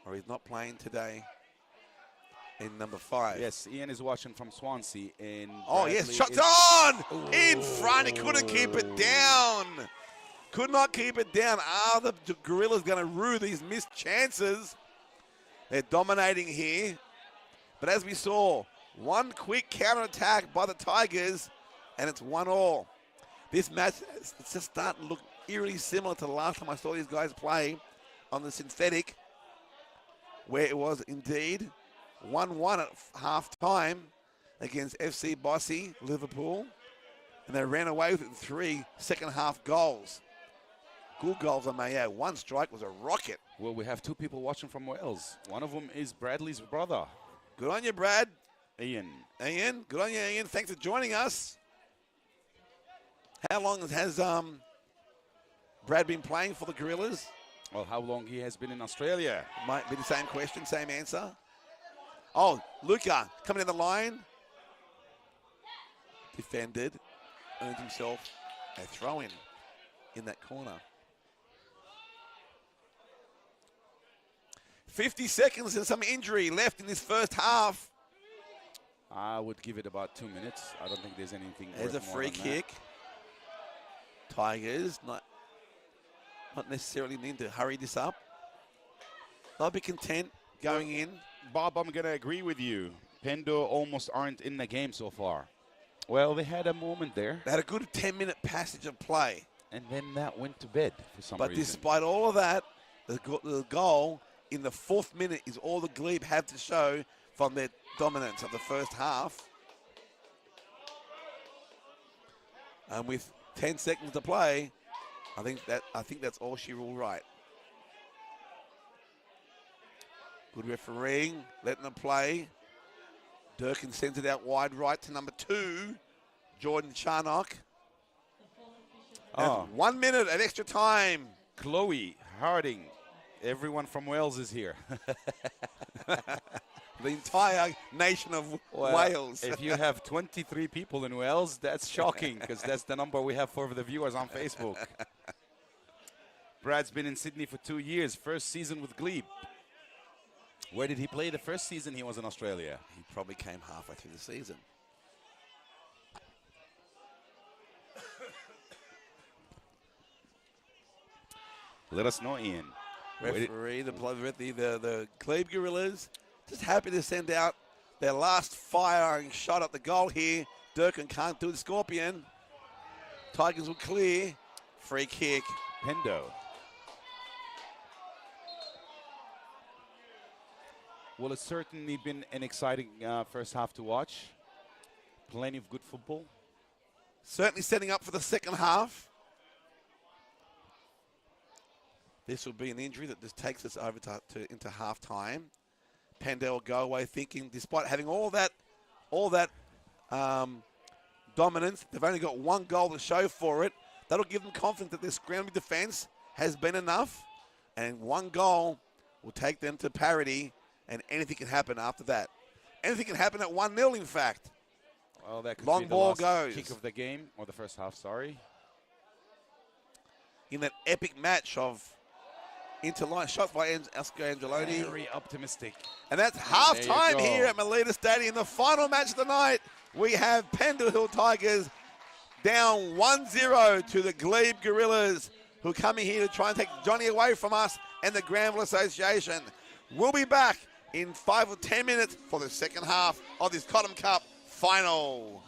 or he's not playing today in number 5. Yes, Ian is watching from Swansea. And oh, yes, shots on! In front, he couldn't keep it down. Could not keep it down. Are the Gorillas going to rue these missed chances? They're dominating here. But as we saw, one quick counter-attack by the Tigers, and it's 1-1. This match is just starting to look eerily similar to the last time I saw these guys play on the synthetic, where it was indeed 1-1 at half-time against FC Bossy, Liverpool. And they ran away with it in 3 second-half goals. Good goals, I may add. One strike was a rocket. Well, we have 2 people watching from Wales. One of them is Bradley's brother. Good on you, Brad. Ian. Ian, good on you, Ian. Thanks for joining us. How long has Brad been playing for the Gorillas? Well, how long he has been in Australia? Might be the same question, same answer. Oh, Luca coming in the line. Defended. Earned himself a throw-in in that corner. 50 seconds and some injury left in this first half. I would give it about 2 minutes. I don't think there's anything. There's a free kick. Tigers not necessarily need to hurry this up. They'll be content going in. Bob, I'm going to agree with you. Pendle almost aren't in the game so far. Well, they had a moment there, They had a good 10-minute passage of play. and then that went to bed for some But reason. despite all of that, the goal in the 4th minute is all the Glebe have to show from their dominance of the first half. And with 10 seconds to play, I think that's all she will write. Good refereeing, letting them play. Durkin sends it out wide right to number 2, Jordan Charnock. Oh, And 1 minute of extra time. Chloe Harding. Everyone from Wales is here. The entire nation of Wales. If you have 23 people in Wales, that's shocking because that's the number we have for the viewers on Facebook. Brad's been in Sydney for 2 years, first season with Glebe. Where did he play the first season? He was in Australia. He probably came halfway through the season. Let us know, Ian. Referee, the Glebe Gorillas, just happy to send out their last firing shot at the goal here. Durkin can't do the Scorpion. Tigers will clear. Free kick. Pendo. Well, it's certainly been an exciting first half to watch. Plenty of good football. Certainly setting up for the second half. This will be an injury that just takes us over into half time. Pendle will go away thinking, despite having all that dominance, they've only got 1 goal to show for it. That'll give them confidence that their scrambling defence has been enough, and 1 goal will take them to parity, and anything can happen after that. Anything can happen at 1-0, in fact. Well, that could Long be the ball last goes. kick of the game, or the first half, sorry. In that epic match of interline shots by Oscar Angeloni. Very optimistic. And that's half-time There you go. here at Melita Stadium. The final match of the night, we have Pendle Hill Tigers down 1-0 to the Glebe Gorillas, who are coming here to try and take Johnny away from us and the Granville Association. We'll be back in 5 or 10 minutes for the second half of this Cottam Cup final.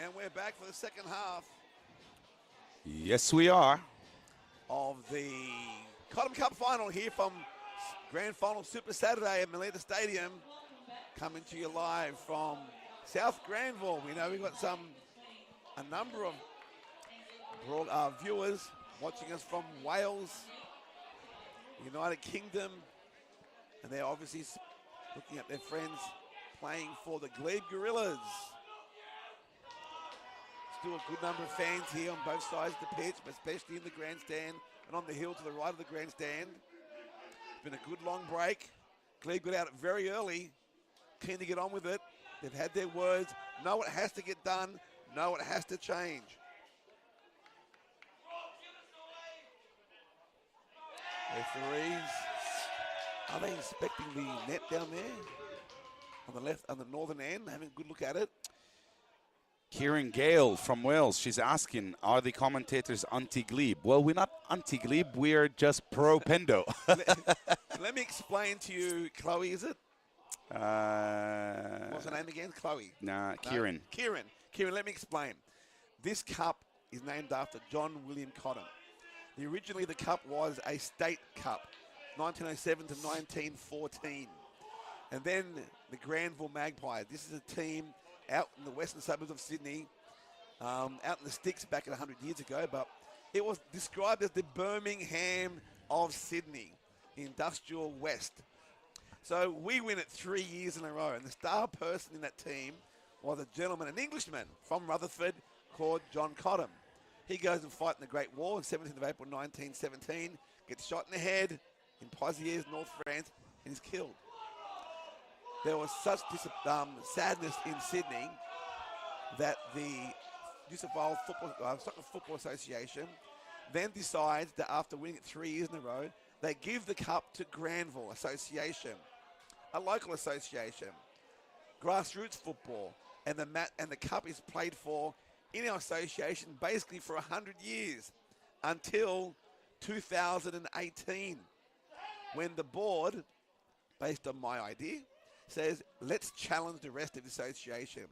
And we're back for the second half Yes, we are. of the Cottam Cup final here from Grand Final Super Saturday at Melita Stadium. Coming to you live from South Granville. We know we've got a number of viewers watching us from Wales, United Kingdom, and they're obviously looking at their friends playing for the Glebe Gorillas. Still a good number of fans here on both sides of the pitch, but especially in the grandstand and on the hill to the right of the grandstand. It's been a good long break. Glebe got out very early, keen to get on with it. They've had their words, know what has to get done, know what has to change. Referees, are they inspecting the net down there? On the left, on the northern end, having a good look at it. Kieran Gale from Wales, she's asking, are the commentators anti-Glebe? Well, we're not anti-Glebe, we're just pro-Pendo. Let me explain to you, Chloe, is it? What's her name again? Chloe? Nah, Kieran. No, Kieran, let me explain. This cup is named after John William Cottam. Originally, the cup was a state cup, 1907 to 1914. And then the Granville Magpies. This is a team out in the western suburbs of Sydney, out in the sticks back 100 years ago, but it was described as the Birmingham of Sydney, the industrial west. So we win it 3 years in a row, and the star person in that team was a gentleman, an Englishman from Rutherford called John Cottam. He goes and fights in the Great War on 17th of April 1917, gets shot in the head in Poitiers, North France, and is killed. There was such sadness in Sydney that the New South Wales Soccer Football Association then decides that after winning it 3 years in a row, they give the cup to Granville Association, a local association, grassroots football, and the cup is played for in our association basically for 100 years until 2018, when the board, based on my idea, says, let's challenge the rest of the association.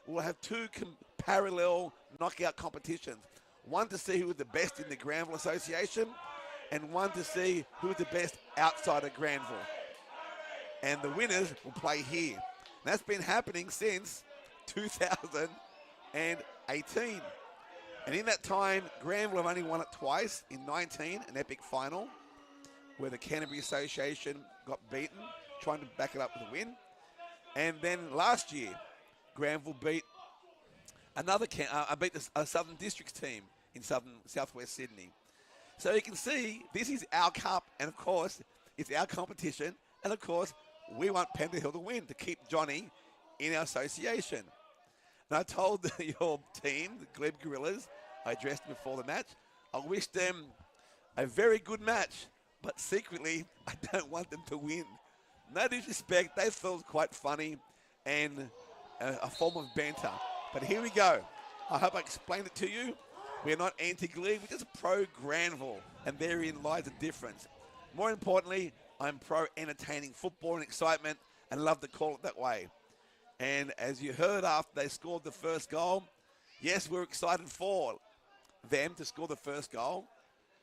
We'll have two parallel knockout competitions. One to see who is the best in the Granville Association, and one to see who is the best outside of Granville. And the winners will play here. And that's been happening since 2018. And in that time, Granville have only won it twice. In 19, an epic final, where the Canterbury Association got beaten, trying to back it up with a win. And then last year, Granville beat a Southern Districts team in southwest Sydney. So you can see this is our cup, and of course, it's our competition, and of course, we want Pendle Hill to win to keep Johnny in our association. And I told your team, the Glebe Gorillas, I addressed them before the match, I wish them a very good match, but secretly, I don't want them to win. No disrespect, they thought it was quite funny and a form of banter. But here we go. I hope I explained it to you. We're not anti-Glebe, we're just pro-Granville, and therein lies the difference. More importantly, I'm pro-entertaining football and excitement, and love to call it that way. And as you heard after they scored the first goal, yes, we're excited for them to score the first goal.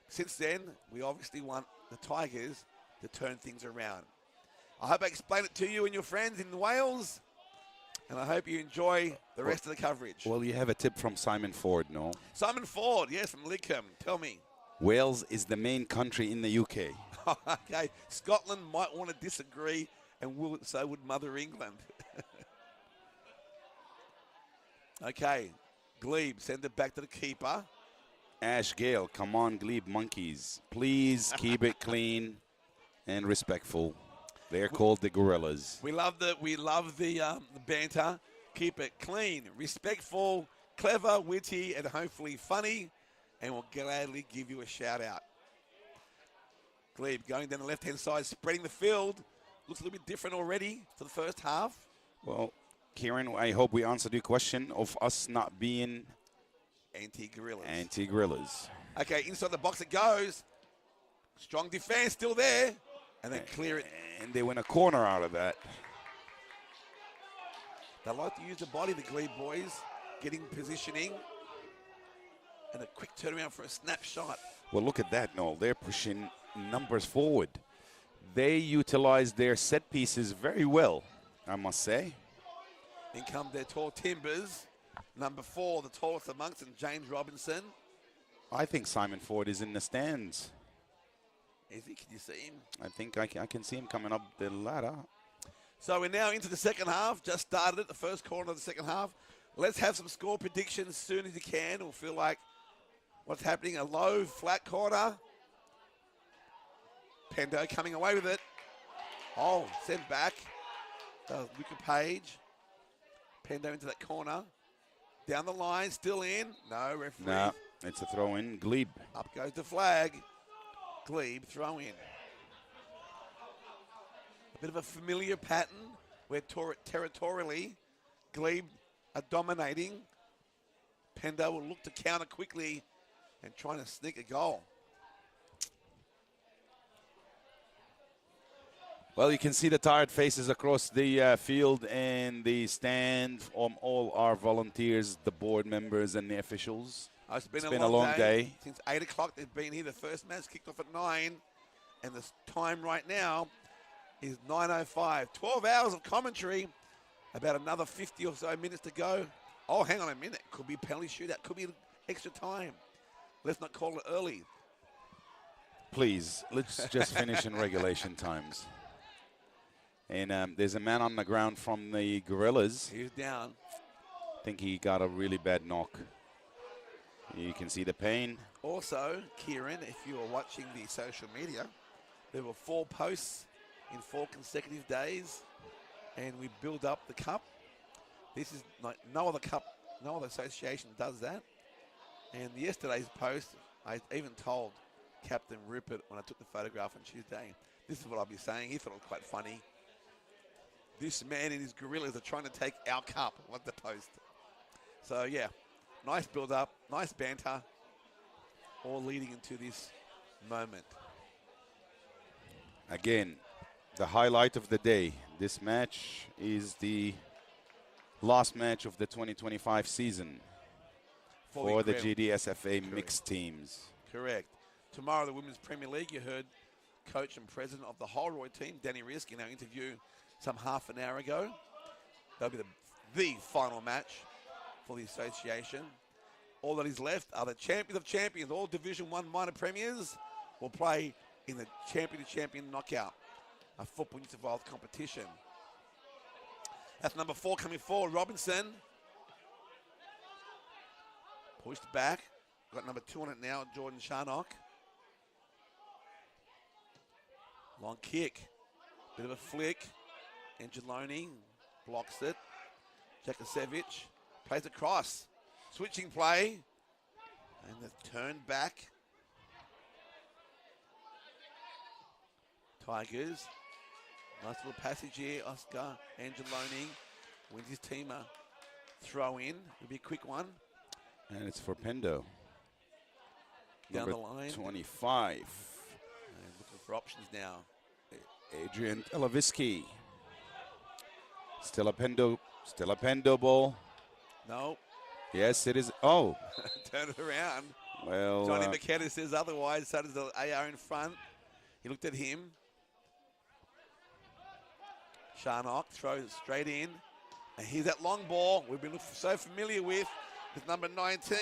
Since then, we obviously want the Tigers to turn things around. I hope I explained it to you and your friends in Wales, and I hope you enjoy the rest of the coverage. Well, you have a tip from Simon Ford, no? Simon Ford, yes, from Lidcombe. Tell me. Wales is the main country in the UK. Okay, Scotland might want to disagree, and so would Mother England. Okay, Glebe, send it back to the keeper. Ash Gale, come on, Glebe monkeys. Please keep it clean and respectful. They're called the Gorillas. We love the banter. Keep it clean, respectful, clever, witty, and hopefully funny. And we'll gladly give you a shout out. Glebe going down the left-hand side, spreading the field. Looks a little bit different already for the first half. Well, Kieran, I hope we answered your question of us not being anti-Gorillas. Anti-Gorillas. Okay, inside the box it goes. Strong defense still there. And then clear it. And they win a corner out of that. They like to use the body, the Glebe boys. getting positioning. And a quick turnaround for a snapshot. Well, look at that, Noel. They're pushing numbers forward. They utilize their set pieces very well, I must say. In come their tall timbers. Number 4, the tallest amongst them, James Robinson. I think Simon Ford is in the stands. Is he? Can you see him? I think I can see him coming up the ladder. So we're now into the second half. Just started it, the first quarter of the second half. Let's have some score predictions as soon as you can. We'll feel like what's happening. A low, flat quarter. Pendo coming away with it. Oh, sent back. Luca Page. Pendo into that corner. Down the line, still in. No, referee. No, it's a throw in. Glebe. Up goes the flag. Glebe, throw in. A bit of a familiar pattern where territorially Glebe are dominating. Pendo will look to counter quickly and trying to sneak a goal. Well, you can see the tired faces across the field and the stand from all our volunteers, the board members and the officials. It's been a long day. Since 8 o'clock, they've been here. The first match kicked off at 9. And the time right now is 9:05. 12 hours of commentary. About another 50 or so minutes to go. Oh, hang on a minute. Could be penalty shootout. Could be extra time. Let's not call it early. Please, let's just finish in regulation times. And there's a man on the ground from the Gorillas. He's down. I think he got a really bad knock. You can see the pain. Also, Kieran, if you were watching the social media, there were 4 posts in 4 consecutive days, and we build up the cup. This is like no other cup, no other association does that. And yesterday's post, I even told Captain Rupert when I took the photograph on Tuesday, this is what I'll be saying. He thought it was quite funny. This man and his Gorillas are trying to take our cup. What the post. So, yeah, nice build-up, nice banter, all leading into this moment. Again, the highlight of the day. This match is the last match of the 2025 season for the GDSFA mixed teams. Correct. Tomorrow, the Women's Premier League, you heard coach and president of the Holroyd team, Danny Risk, in our interview some half an hour ago. That'll be the final match for the association. All that is left are the champions of champions. All Division 1 minor premiers will play in the champion-to-champion knockout, a Football New South Wales competition. That's number 4 coming forward, Robinson. Pushed back. Got number 2 on it now, Jordan Sharnock. Long kick. Bit of a flick. Angeloni blocks it. Jakasevich plays across. Switching play. And the turn back. Tigers. Nice little passage here. Oscar Angeloni wins his team a throw in. It'll be a quick one. And it's for Pendo. Down Number the line. 25. And looking for options now. Adrian Televisky. Still a Pendo ball. No. Yes, it is. Oh. Turn it around. Well, Johnny McKenna says otherwise. So does the AR in front. He looked at him. Sharnock throws straight in. And here's that long ball we've been so familiar with number 19.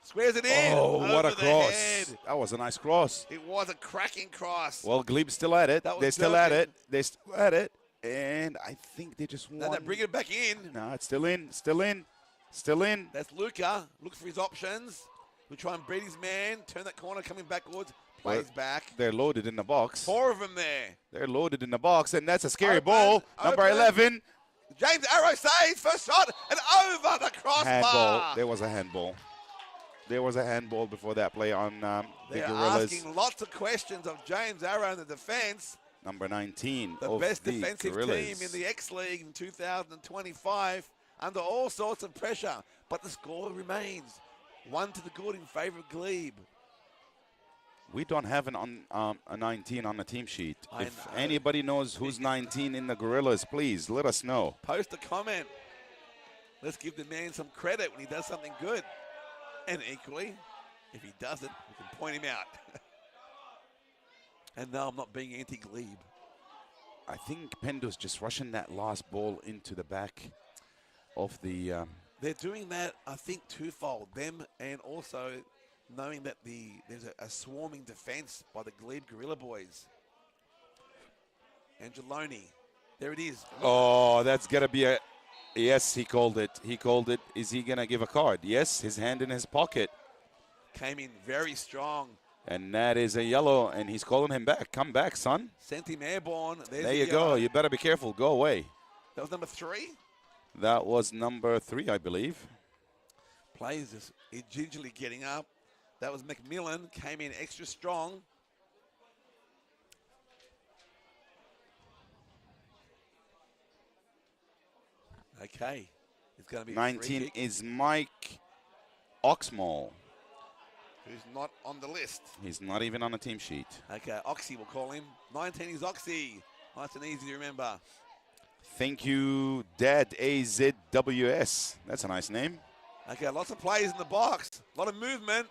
Squares it in. Oh, what a over the cross. head. That was a nice cross. It was a cracking cross. Well, Glebe's still at it. That was They're still at Durkin. it. They're still at it. And I think they just won. Now they bring it back in. No, it's still in. Still in. Still in. That's Luca. Looks for his options. He'll try and beat his man. Turn that corner, coming backwards. Plays back. They're loaded in the box. 4 of them there. They're loaded in the box, and that's a scary Open, ball. Number open. 11. James Arrow saves. First shot and over the crossbar. Handball. There was a handball. There was a handball before that play on the They're Gorillas. asking lots of questions of James Arrow in the defense. Number 19 The of best the defensive Gorillas. team in the X-League in 2025 under all sorts of pressure. But the score remains 1 to the good in favor of Glebe. We don't have a 19 on the team sheet. I If know. anybody knows who's 19 in the Gorillas, please let us know. Post a comment. Let's give the man some credit when he does something good. And equally, if he doesn't, we can point him out. And no, I'm not being anti-Glebe. I think Pendle's just rushing that last ball into the back of the... They're doing that, I think, twofold. Them and also knowing that there's a swarming defense by the Glebe Gorilla boys. Angeloni. There it is. Oh, that's got to be a... Yes, he called it. He called it. Is he going to give a card? Yes, his hand in his pocket. Came in very strong. And that is a yellow, and he's calling him back. Come back, son. Sent him airborne. There you go. You better be careful. Go away. That was number 3? That was number 3, I believe. Players just gingerly getting up. That was McMillan. Came in extra strong. Okay. It's going to be 19 is Mike Oxmall. Who's not on the list. He's not even on the team sheet. Okay, Oxy we'll call him. 19 is Oxy. Nice and easy to remember. Thank you, Dad AZWS. That's a nice name. Okay, lots of players in the box. A lot of movement.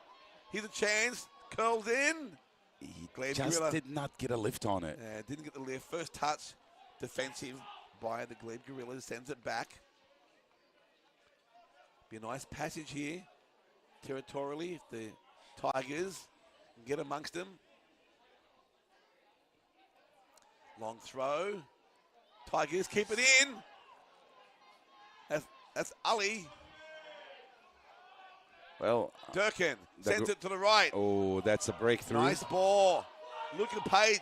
Here's a chance. Curls in. He Glebe just Gorilla. did not get a lift on it. Didn't get the lift. First touch. Defensive by the Glebe Gorillas. Sends it back. Be a nice passage here. Territorially, if the Tigers can get amongst them. Long throw. Tigers keep it in. That's Ali. Well, Durkin sends it to the right. Oh, that's a breakthrough. Nice ball. Luca Page.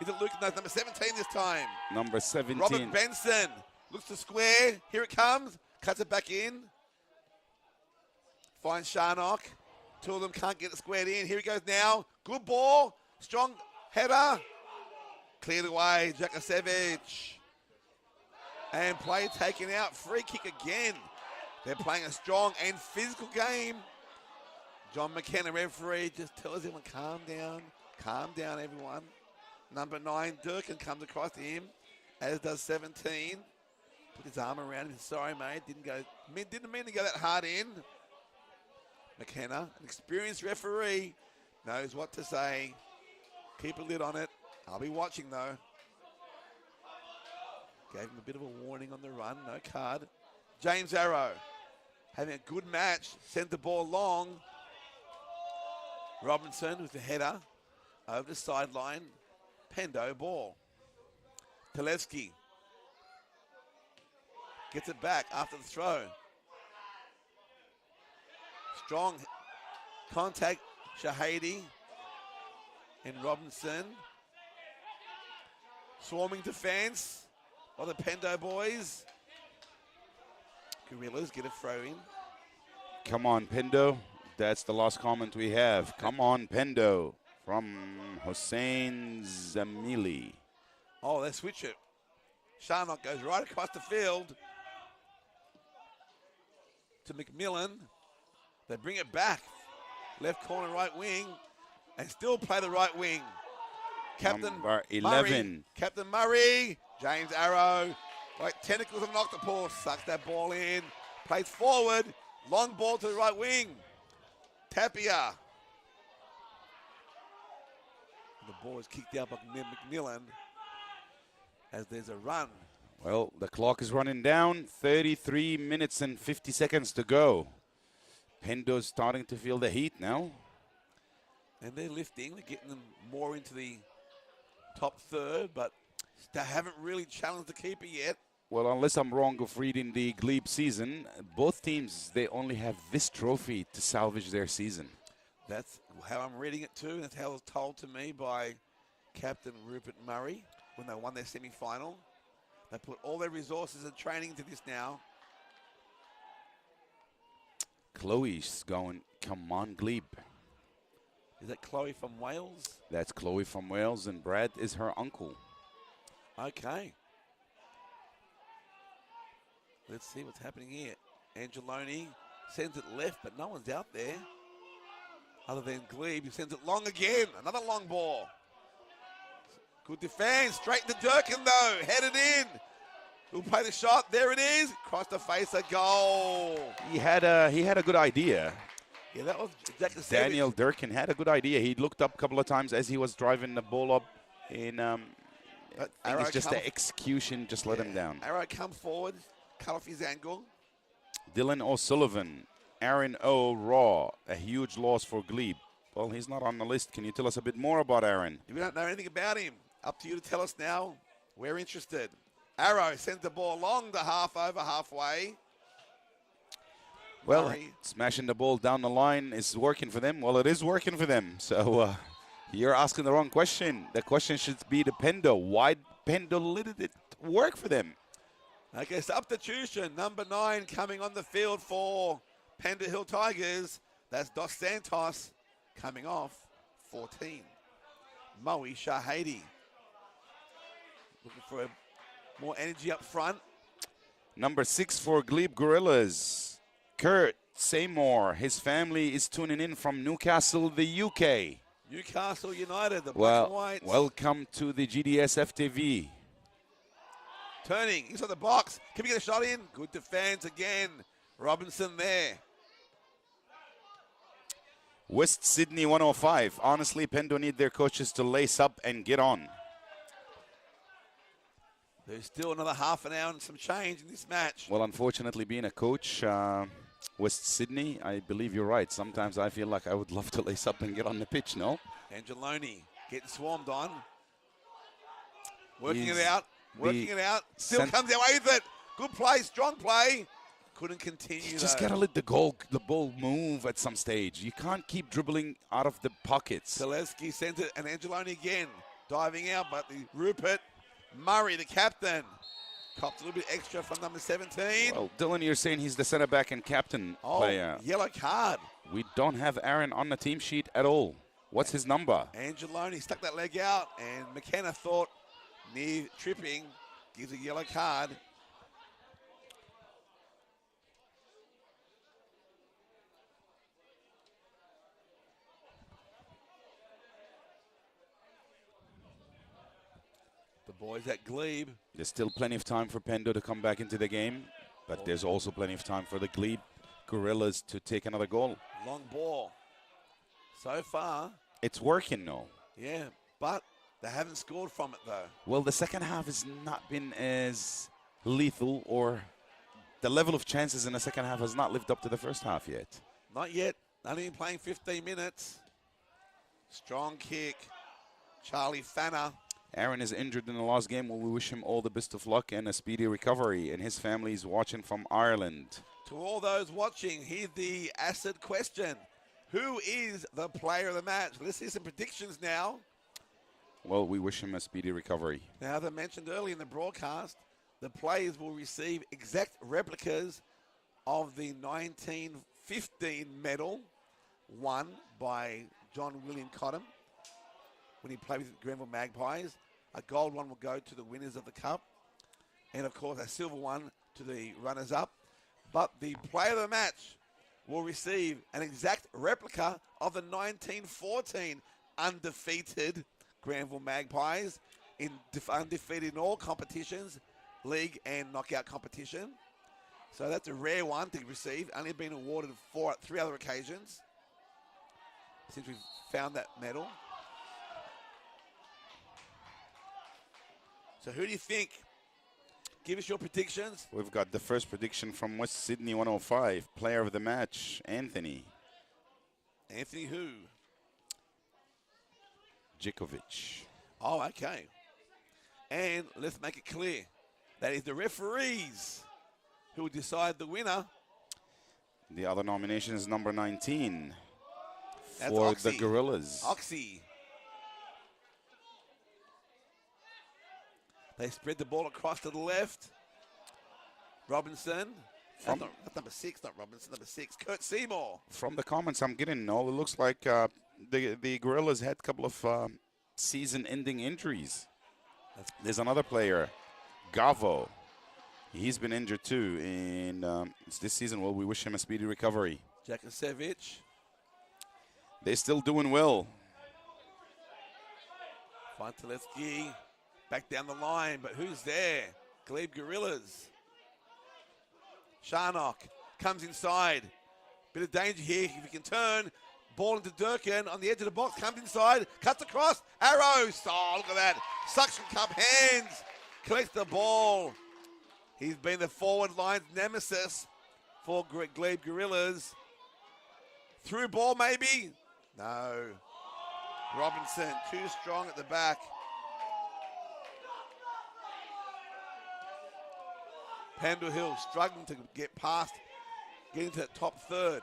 Is it Luca? No, number 17 this time. Number 17. Robert Benson looks to square. Here it comes. Cuts it back in. Finds Sharnock. Two of them can't get it squared in. Here he goes now. Good ball. Strong header. Cleared away. Jakasevich. And play taken out. Free kick again. They're playing a strong and physical game. John McKenna, referee, just tells everyone, calm down. Calm down, everyone. Number 9, Durkin, comes across to him, as does 17. Put his arm around him. Sorry, mate. Didn't mean to go that hard in. McKenna, an experienced referee, knows what to say. Keep a lid on it. I'll be watching, though. Gave him a bit of a warning on the run. No card. James Arrow having a good match. Sent the ball long. Robinson with the header over the sideline. Pendo ball. Televsky gets it back after the throw. Strong contact. Shahidi and Robinson. Swarming defense by the Pendo boys. Gorillas get a throw in. Come on, Pendo. That's the last comment we have. Come on, Pendo. From Hussein Zamili. Oh, they switch it. Sharnock goes right across the field to McMillan. They bring it back. Left corner, right wing. And still play the right wing. Captain Number 11. Murray. Captain Murray. James Arrow. Like tentacles of an octopus. Sucks that ball in. Plays forward. Long ball to the right wing. Tapia. The ball is kicked out by McMillan as there's a run. Well, the clock is running down. 33 minutes and 50 seconds to go. Pendo's starting to feel the heat now. And they're lifting. They're getting them more into the top third, but they haven't really challenged the keeper yet. Well, unless I'm wrong of reading the Glebe season, both teams, they only have this trophy to salvage their season. That's how I'm reading it too. That's how it was told to me by Captain Rupert Murray when they won their semi-final. They put all their resources and training into this now. Chloe's going, come on, Glebe. Is that Chloe from Wales? That's Chloe from Wales, and Brad is her uncle. Okay. Let's see what's happening here. Angeloni sends it left, but no one's out there. Other than Glebe, who sends it long again. Another long ball. Good defense. Straight to Durkin, though. Headed in. Who'll play the shot? There it is. Across the face, a goal. He had a good idea. Yeah, that was exactly Daniel Durkin had a good idea. He looked up a couple of times as he was driving the ball up. I think it's just the execution just let him down. Arrow come forward, cut off his angle. Dylan O'Sullivan, Aaron O. Raw, a huge loss for Glebe. Well, he's not on the list. Can you tell us a bit more about Aaron? We don't know anything about him. Up to you to tell us now. We're interested. Arrow sends the ball long to halfway. Well, Murray. smashing the ball down the line is working for them. Well, it is working for them. So you're asking the wrong question. The question should be to Pendle. Why Pendle did it work for them? Okay, substitution. Number 9 coming on the field for Pendle Hill Tigers. That's Dos Santos coming off 14. Moe Shahidi looking for more energy up front. Number 6 for Glebe Gorillas, Kurt Seymour. His family is tuning in from Newcastle, the UK. Newcastle United, the black Well, and whites. welcome to the GDS FTV. Turning inside the box. Can we get a shot in? Good defense again. Robinson there. West Sydney 105. Honestly, Pendle need their coaches to lace up and get on. There's still another half an hour and some change in this match. Well, unfortunately, being a coach, West Sydney, I believe you're right. Sometimes I feel like I would love to lace up and get on the pitch, no? Angeloni getting swarmed on. Working it out. Still comes away with it. Good play, strong play. Couldn't continue. You just got to let the ball move at some stage. You can't keep dribbling out of the pockets. Zaleski sent it, and Angeloni again diving out, but the Rupert Murray, the captain, copped a little bit extra from number 17. Well, Dylan, you're saying he's the center back and captain player. Yellow card. We don't have Aaron on the team sheet at all. What's his number? Angeloni stuck that leg out, and McKenna thought near tripping, gives a yellow card. The boys at Glebe. There's still plenty of time for Pendle to come back into the game, but there's also plenty of time for the Glebe Gorillas to take another goal. Long ball. So far. It's working now. Yeah, but they haven't scored from it, though. Well, the second half has not been as lethal, or the level of chances in the second half has not lived up to the first half yet. Not yet. Only been playing 15 minutes. Strong kick. Charlie Fanner. Aaron is injured in the last game. Well, we wish him all the best of luck and a speedy recovery. And his family is watching from Ireland. To all those watching, here's the acid question. Who is the player of the match? Let's see some predictions now. Well, we wish him a speedy recovery. Now, as I mentioned earlier in the broadcast, the players will receive exact replicas of the 1915 medal won by John William Cottam when he played with Grenville Magpies. A gold one will go to the winners of the cup, and of course a silver one to the runners-up. But the player of the match will receive an exact replica of the 1914 undefeated Grenville Magpies, undefeated in all competitions, league and knockout competition. So that's a rare one to receive, only been awarded 3 other occasions since we've found that medal. So who do you think? Give us your predictions. We've got the first prediction from West Sydney 105. Player of the match, Anthony. Anthony who? Djikovic. Oh, okay. And let's make it clear. That is the referees who will decide the winner. The other nomination is number 19 That's for Oxy. the Gorillas. Oxy. They spread the ball across to the left. Robinson. That's number 6, not Robinson. Number 6, Kurt Seymour. From the comments I'm getting, it looks like the Gorillas had a couple of season-ending injuries. There's another player, Gavo. He's been injured too, and it's this season. Well, we wish him a speedy recovery. Jakusevich. They're still doing well. Fantilevsky back down the line, but who's there? Glebe Gorillas. Sharnock comes inside. Bit of danger here. If he can turn. Ball into Durkin on the edge of the box. Comes inside. Cuts across. Arrows. Oh, look at that. Suction Cup hands. Collects the ball. He's been the forward line's nemesis for Glebe Gorillas. Through ball maybe? No. Robinson too strong at the back. Pendle Hill struggling to get past, getting to the top third.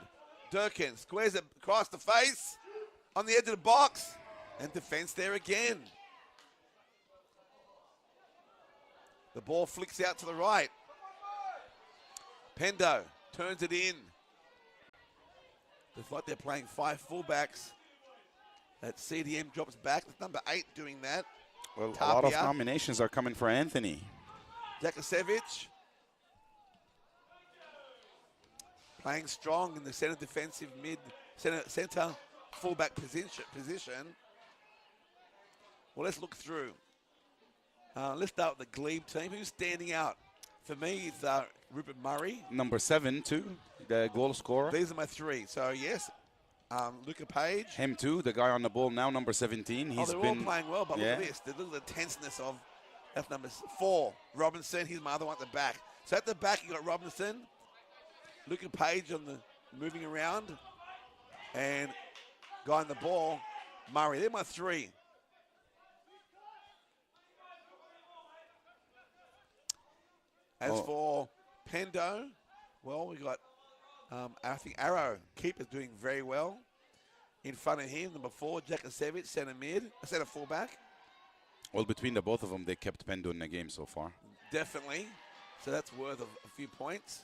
Durkin squares it across the face, on the edge of the box, and defense there again. The ball flicks out to the right. Pendo turns it in. It's like they're playing 5 fullbacks. That CDM drops back. That's number 8 doing that. Well, Tapia. a lot of nominations are coming for Anthony. Jakasevich playing strong in the center defensive center fullback position. Well, let's look through. Let's start with the Glebe team. Who's standing out? For me, it's Rupert Murray. Number 7, too, the goal scorer. These are my 3. So, yes, Luca Page. Him, too, the guy on the ball now, number 17. He's they're been all playing well, but look at this. Look at the tenseness of, that's number 4. Robinson, he's my other one at the back. So at the back, you got Robinson, Luca Page on the moving around, and guy on the ball, Murray. They're my 3. As for Pendo, well, we got, I think Arrow, keeper's doing very well. In front of him, number 4, Jakasevich, center fullback. Well, between the both of them, they kept Pendo in the game so far. Definitely. So that's worth a few points.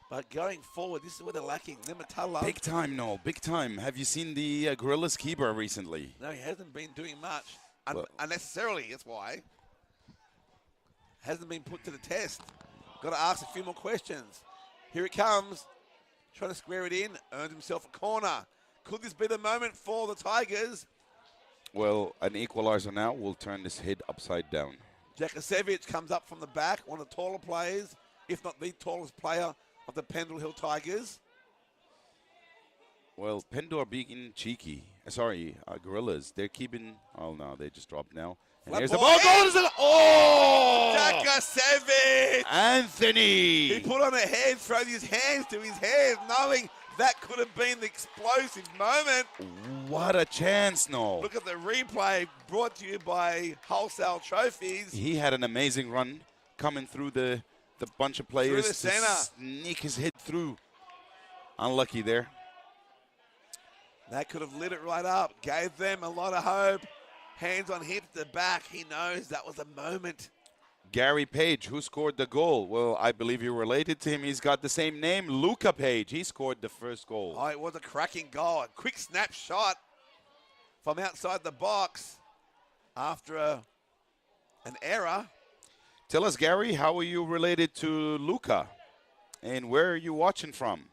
But going forward, this is where they're lacking. Nematala. Big time, Noel, big time. Have you seen the Gorillas keeper recently? No, he hasn't been doing much. Well, Unnecessarily, that's why. Hasn't been put to the test. Got to ask a few more questions. Here it comes. Trying to square it in. Earned himself a corner. Could this be the moment for the Tigers? well, an equalizer now will turn this head upside down. Jakasevich comes up from the back, one of the taller players, if not the tallest player of the Pendle Hill Tigers. Well, Pendle are being cheeky. Gorillas. They're keeping. Oh no, they just dropped now. And Flat here's the ball. ball. Oh! Jakasevich! Anthony! He put on a head, throws his hands to his head, knowing that could have been the explosive moment. What a chance, no. Look at the replay brought to you by Wholesale Trophies. He had an amazing run coming through the bunch of players the to center. sneak his head through. Unlucky there. That could have lit it right up, gave them a lot of hope. Hands on hips to the back. He knows that was a moment. Gary Page, who scored the goal? Well, I believe you're related to him. He's got the same name, Luca Page. He scored the first goal. Oh, it was a cracking goal. A quick snapshot from outside the box after an error. Tell us, Gary, how are you related to Luca? And where are you watching from?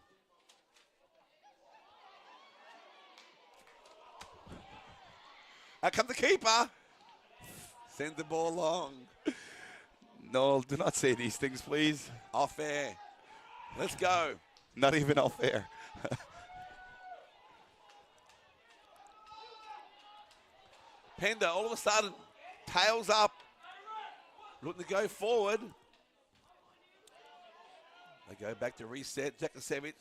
Out comes the keeper. Send the ball long. No, do not say these things, please. Off air. Let's go. Not even off air. Penda all of a sudden tails up. Looking to go forward. They go back to reset. Jakasevich.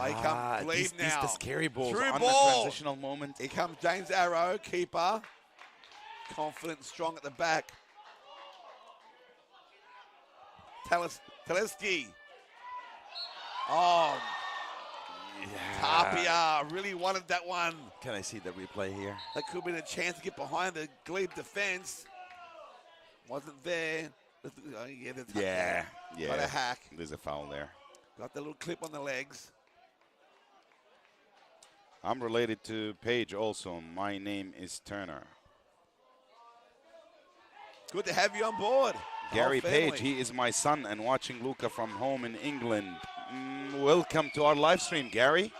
Here comes Glebe now. These the scary balls Through on ball. the transitional moment. Here comes James Arrow, keeper. Confident and strong at the back. Teleski. Oh, Tapia really wanted that one. Can I see the replay here? That could have been a chance to get behind the Glebe defense. Wasn't there. Yeah. Got a hack. There's a foul there. Got the little clip on the legs. I'm related to Page also. My name is Turner. Good to have you on board. Gary Whole family. Page, he is my son and watching Luca from home in England. Welcome to our live stream, Gary.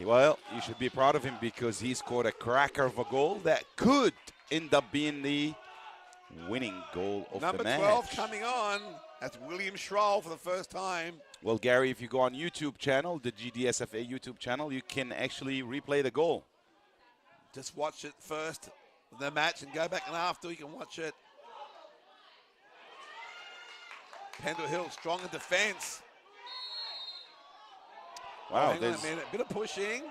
Well, you should be proud of him because he scored a cracker of a goal that could end up being the winning goal of Number the match. 12 coming on. That's William Schroll for the first time. Well, Gary, if you go on YouTube channel, the GDSFA YouTube channel, you can actually replay the goal. Just watch it first, the match, and go back and after you can watch it. Pendle Hill strong in defense. Wow, Hang on a minute. Bit of pushing.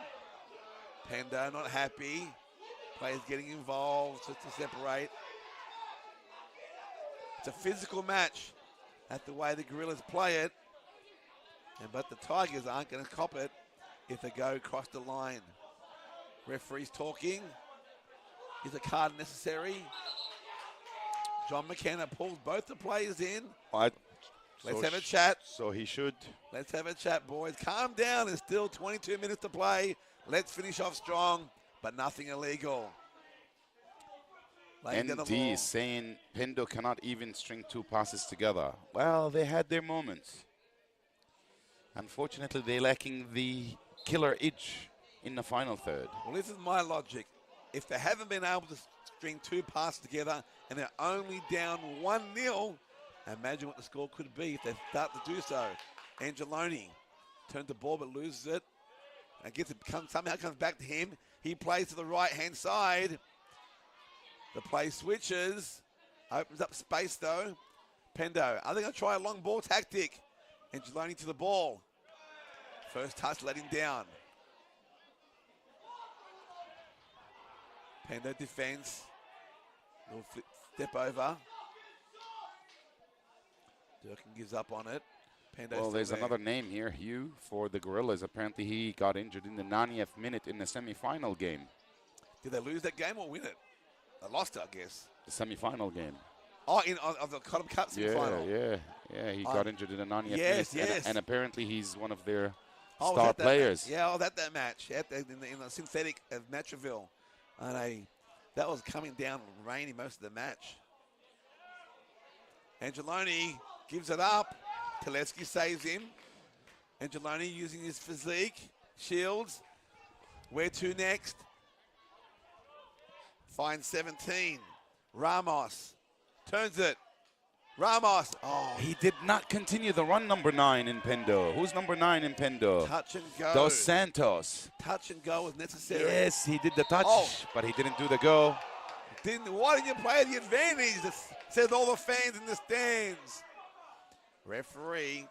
Pendo not happy. Players getting involved just to separate. It's a physical match. That's the way the Gorillas play it. But the Tigers aren't going to cop it if they go across the line. Referee's talking. Is a card necessary? John McKenna pulls both the players in. Let's have a chat. So he should. Let's have a chat, boys. Calm down. There's still 22 minutes to play. Let's finish off strong, but nothing illegal. ND is saying Pendo cannot even string 2 passes together. Well, they had their moments. Unfortunately, they're lacking the killer edge in the final third. Well, this is my logic. If they haven't been able to string 2 passes together and they're only down 1-0, imagine what the score could be if they start to do so. Angeloni turns the ball but loses it. And somehow comes back to him. He plays to the right-hand side. The play switches. Opens up space, though. Pendo, are they going to try a long ball tactic? Angeloni to the ball. First touch let him down. Pendo defense. Little flip, step over. Durkin gives up on it. Pendo's well, there's there. another name here, Hugh, for the Gorillas. Apparently he got injured in the 90th minute in the semi-final game. Did they lose that game or win it? They lost it, I guess. The semi-final game. Oh, of the Cottam Cup semi-final. Yeah. He got injured in the 90th minute. Yes. And apparently he's one of their Was star that players. Yeah, I was at that match in the synthetic of Matraville. And that was coming down rainy most of the match. Angeloni gives it up. Telesky saves him. Angeloni using his physique. Shields. Where to next? Finds 17. Ramos. Turns it. Ramos. Oh, He did not continue the run, number 9 in Pendo. Who's number 9 in Pendo? touch and go. Dos Santos. Touch and go was necessary. Yes, he did the touch, Oh. but he didn't do the go. Why didn't you play the advantage? That says all the fans in the stands. Referee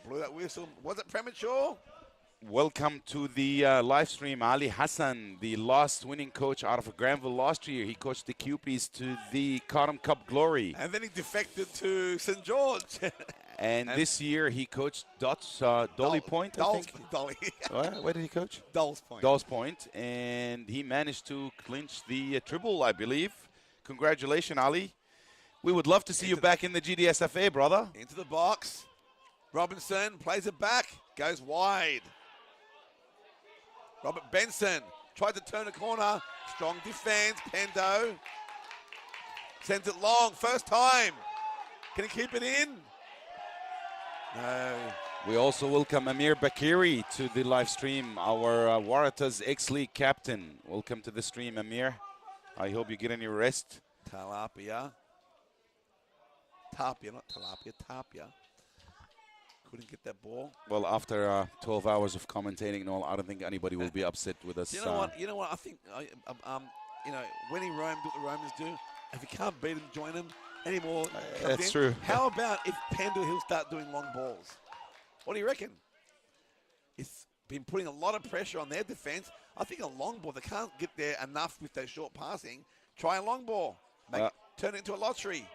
blew that whistle. Was it premature? Welcome to the live stream, Ali Hassan, the last winning coach out of Granville last year. He coached the Cupies to the Cottam Cup glory. And then he defected to St. George. And this year he coached Dolly Point, I think. Dolly. Where did he coach? Dolls Point. Dolls Point. And he managed to clinch the triple, I believe. Congratulations, Ali. We would love to see you back in the GDSFA, brother. Into the box. Robinson plays it back. Goes wide. Robert Benson tried to turn a corner. Strong defense. Pendo sends it long. First time. Can he keep it in? No. We also welcome Amir Bakiri to the live stream, our Waratahs ex-league captain. Welcome to the stream, Amir. I hope you get any rest. Tilapia. Tapia, not tilapia. Tapia. Couldn't get that ball. Well, after 12 hours of commentating and all, I don't think anybody will be upset with us. You know what? I think, when he roamed, what the Romans do, if you can't beat him, join him anymore. That's true. How about if Pendle Hill start doing long balls? What do you reckon? It's been putting a lot of pressure on their defense. I think a long ball, they can't get there enough with their short passing. Try a long ball. Turn it into a lottery.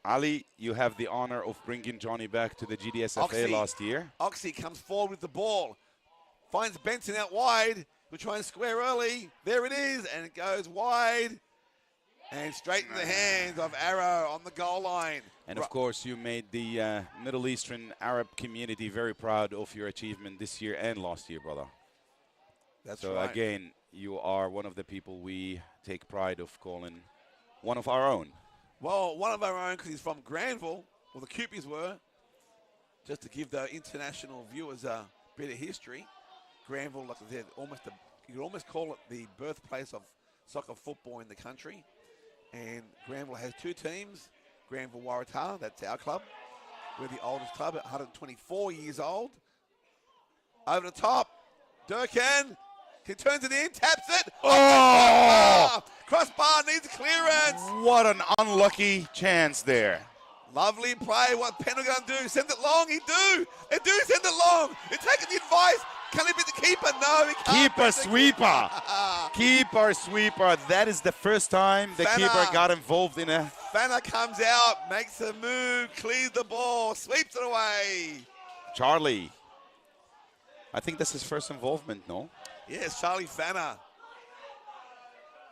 Ali, you have the honor of bringing Johnny back to the GDSFA last year. Oxy comes forward with the ball. Finds Benson out wide. We'll try and square early. There it is, and it goes wide. And straight in the hands of Arrow on the goal line. And, of course, you made the Middle Eastern Arab community very proud of your achievement this year and last year, brother. That's so, right. again, you are one of the people we take pride of calling one of our own. Well, one of our own because he's from Granville, well, the Cupies were. Just to give the international viewers a bit of history, Granville, like I said, you could almost call it the birthplace of soccer football in the country. And Granville has 2 teams, Granville Waratah. That's our club. We're the oldest club at 124 years old. Over the top. Durkin. He turns it in, taps it. Oh! Crossbar needs clearance. What an unlucky chance there. Lovely play. What Pendle going to do? Send it long. He do. They do send it long. They're taking the advice. Can he beat the keeper? No, he can't. Keeper sweeper. Keeper sweeper. That is the first time the keeper got involved in a... Fanner comes out, makes a move, clears the ball, sweeps it away. Charlie. I think that's his first involvement, no? Yes, Charlie Fanner.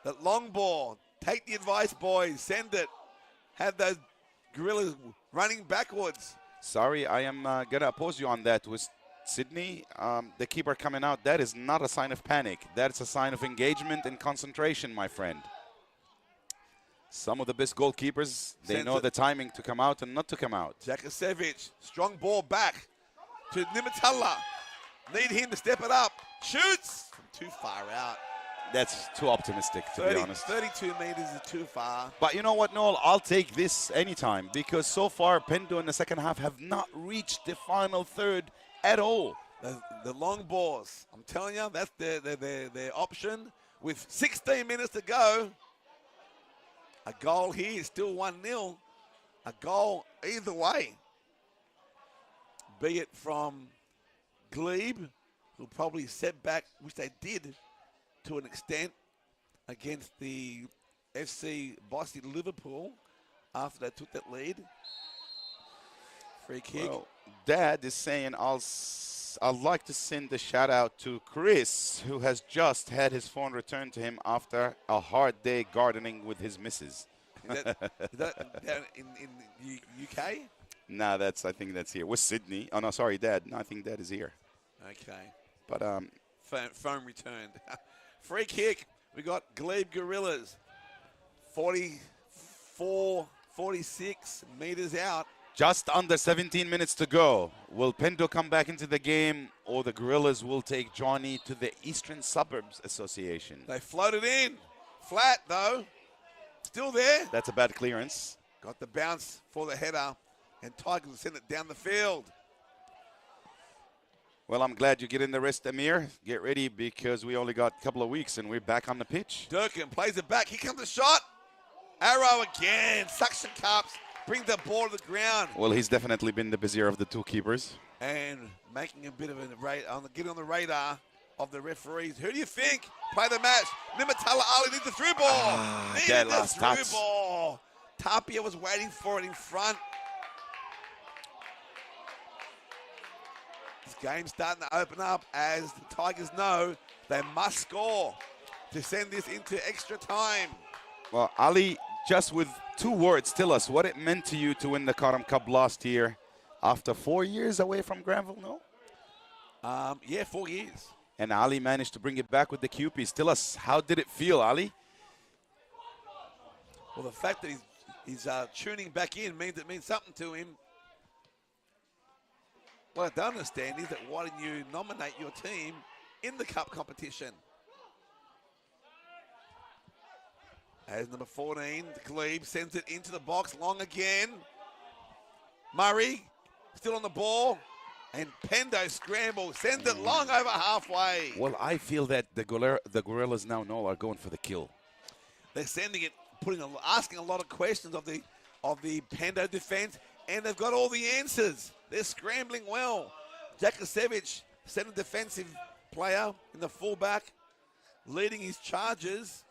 That long ball. Take the advice, boys. Send it. Have those gorillas running backwards. Sorry, I am going to oppose you on that. With Sydney, the keeper coming out, that is not a sign of panic. That's a sign of engagement and concentration, my friend. Some of the best goalkeepers, they know the timing to come out and not to come out. Jakasevich, strong ball back to Nimitala. Need him to step it up. Shoots from too far out. That's too optimistic, to be honest. 32 meters is too far. But you know what, Noel? I'll take this anytime because so far, Pendo in the second half have not reached the final third at all. The long balls, I'm telling you, that's their option. With 16 minutes to go, a goal here is still 1-0. A goal either way. Be it from Glebe, who'll probably set back, which they did to an extent against the FC Bossy Liverpool after they took that lead. Free kick. Well, Dad is saying I'd like to send a shout out to Chris, who has just had his phone returned to him after a hard day gardening with his missus. Is that down in UK? Nah, I think that's here. With Sydney. Oh, no, sorry, Dad. No, I think Dad is here. Okay. But phone returned. Free kick. We got Glebe Gorillas. 46 meters out. just under 17 minutes to go. Will Pendo come back into the game, or the Gorillas will take Johnny to the Eastern Suburbs Association? They floated in. Flat, though. Still there. That's a bad clearance. Got the bounce for the header, and Tigers will send it down the field. Well, I'm glad you get in the rest, Amir. Get ready, because we only got a couple of weeks, and we're back on the pitch. Durkin plays it back. Here comes the shot. Arrow again. Suction cups. Brings the ball to the ground. Well, he's definitely been the busier of the two keepers. And making a bit of getting on the radar of the referees. Who do you think? Play the match. Nimitala Ali needs the through ball. That Needed the last through touch. ball. Tapia was waiting for it in front. This game's starting to open up as the Tigers know they must score to send this into extra time. Well, Ali, just with 2 words, tell us what it meant to you to win the Cottam Cup last year after 4 years away from Granville, no? Yeah, 4 years. And Ali managed to bring it back with the QPs. Tell us, how did it feel, Ali? Well, the fact that he's tuning back in means it means something to him. What I don't understand is that why didn't you nominate your team in the Cup competition? As number 14, Glebe sends it into the box, long again. Murray still on the ball. And Pendo scramble, sends it long over halfway. Well, I feel that the Gorillas now are going for the kill. They're sending it, asking a lot of questions of the Pendo defense, and they've got all the answers. They're scrambling well. Jakasevich, center defensive player in the fullback, leading his charges.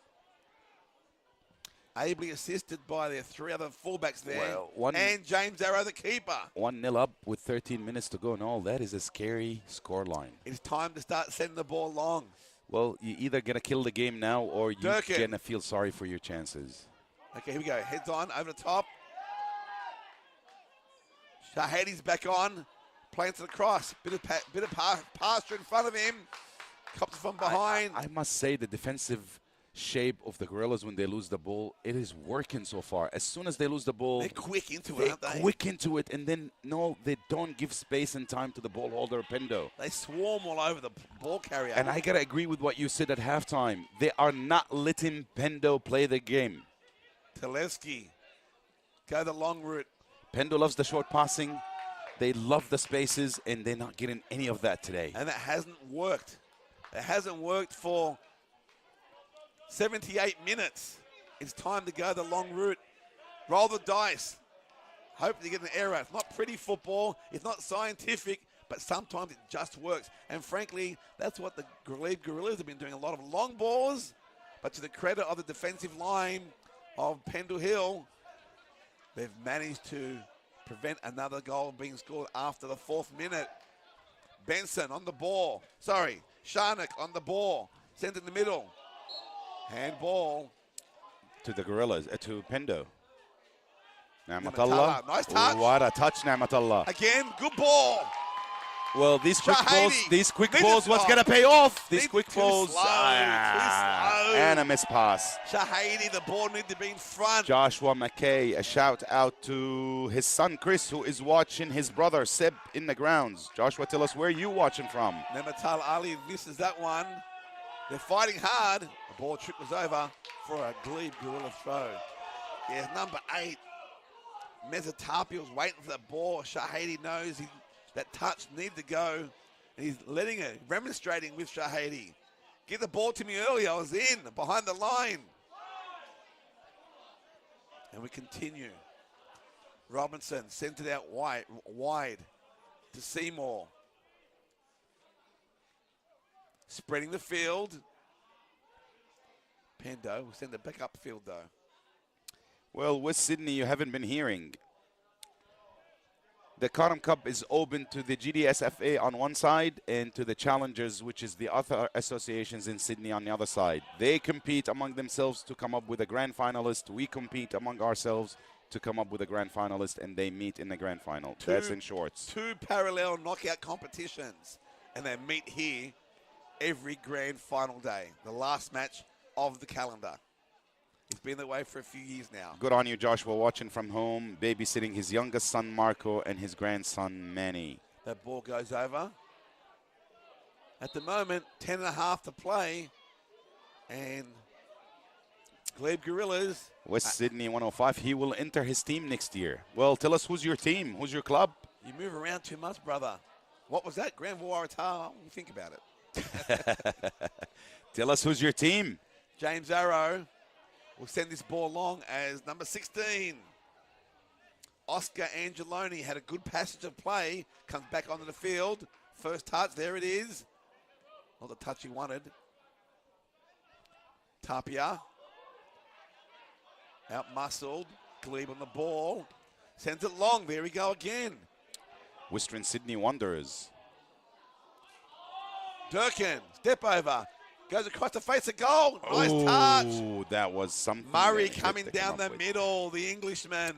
Ably assisted by their 3 other fullbacks there. Well, and James Arrow, the keeper. 1-0 up with 13 minutes to go. No, that is a scary scoreline. It's time to start sending the ball long. Well, you're either going to kill the game now, or you're going to feel sorry for your chances. Okay, here we go. Heads on, over the top. Shahadi's back on. Playing to the cross. Bit of pasture in front of him. Cops from behind. I must say the defensive shape of the Gorillas when they lose the ball, it is working so far. As soon as they lose the ball, they're quick into it, aren't they? Quick into it, and then they don't give space and time to the ball holder, Pendo. They swarm all over the ball carrier. And I gotta agree with what you said at halftime. They are not letting Pendo play the game. Televsky go the long route. Pendle loves the short passing. They love the spaces, and they're not getting any of that today. And that hasn't worked. It hasn't worked for 78 minutes. It's time to go the long route. Roll the dice. Hope to get an error. It's not pretty football. It's not scientific, but sometimes it just works. And frankly, that's what the Glebe Gorillas have been doing. A lot of long balls, but to the credit of the defensive line of Pendle Hill, they've managed to prevent another goal being scored after the 4th minute. Benson on the ball. Sorry, Sharnock on the ball. Sent in the middle. Handball. To the Gorillas, to Pendo. Namatullah. Nice touch. What a touch, Namatullah. Again, good ball. Well, these quick Shahidi. balls, what's going to pay off? These Need quick too balls. slow, too slow. And a miss pass. Shahidi, the ball needed to be in front. Joshua McKay, a shout out to his son Chris, who is watching his brother Seb in the grounds. Joshua, tell us where you watching from. Namatal Ali misses that one. They're fighting hard. The ball trickles over for a Glebe Gorilla throw. Yeah, number 8. Mezatapiel's waiting for the ball. Shahidi knows that touch needs to go, and he's letting it, remonstrating with Shahidi. Get the ball to me early. I was in, behind the line. And we continue. Robinson sent it out wide to Seymour. Spreading the field. Pendo will send it back upfield, though. Well, with Sydney, you haven't been hearing. The Cottam Cup is open to the GDSFA on one side and to the challengers, which is the other associations in Sydney, on the other side. They compete among themselves to come up with a grand finalist. We compete among ourselves to come up with a grand finalist, and they meet in the grand final. That's in shorts. 2 parallel knockout competitions, and they meet here every grand final day, the last match of the calendar. It's been that way for a few years now. Good on you, Joshua, watching from home, babysitting his youngest son, Marco, and his grandson, Manny. That ball goes over. At the moment, 10.5 to play. And Glebe Gorillas. West Sydney 105. He will enter his team next year. Well, tell us, who's your team? Who's your club? You move around too much, brother. What was that? Grand Waratah? You think about it. Tell us, who's your team? James Arrow will send this ball long as number 16. Oscar Angeloni had a good passage of play. Comes back onto the field. First touch, there it is. Not the touch he wanted. Tapia. Out-muscled. Glebe on the ball. Sends it long. There we go again. Western Sydney Wanderers. Durkin, step over. Goes across the face of goal. Nice touch. Oh, that was something. Murray coming down the middle, the Englishman.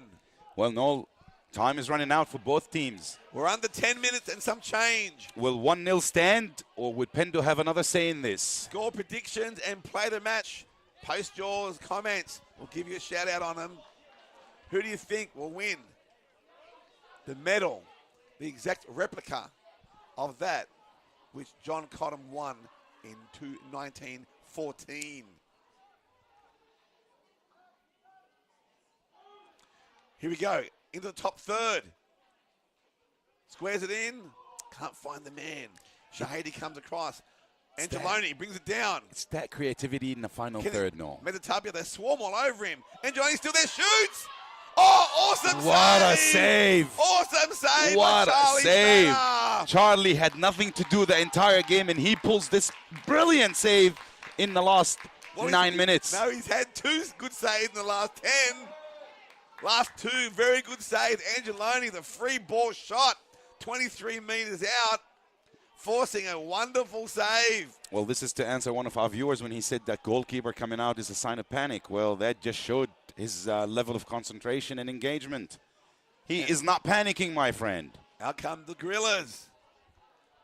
Well, no, time is running out for both teams. We're under 10 minutes and some change. Will 1-0 stand, or would Pendo have another say in this? Score predictions and play the match. Post your comments. We'll give you a shout out on them. Who do you think will win? The medal, the exact replica of that which John Cottam won in 1914. Here we go, into the top third. Squares it in, can't find the man. Shahidi comes across. Angeloni brings it down. It's that creativity in the final third, no. Mezatapia, they swarm all over him. Angeloni still there, shoots! Oh, awesome save! What a save! Awesome save! What a save! Fenner. Charlie had nothing to do the entire game, and he pulls this brilliant save in the last 9 minutes. No, he's had 2 good saves in the last 10. Last 2, very good saves. Angeloni, the free ball shot, 23 meters out, forcing a wonderful save. Well, this is to answer one of our viewers when he said that goalkeeper coming out is a sign of panic. Well, that just showed his level of concentration and engagement. He is not panicking, my friend. Out come the Gorillas.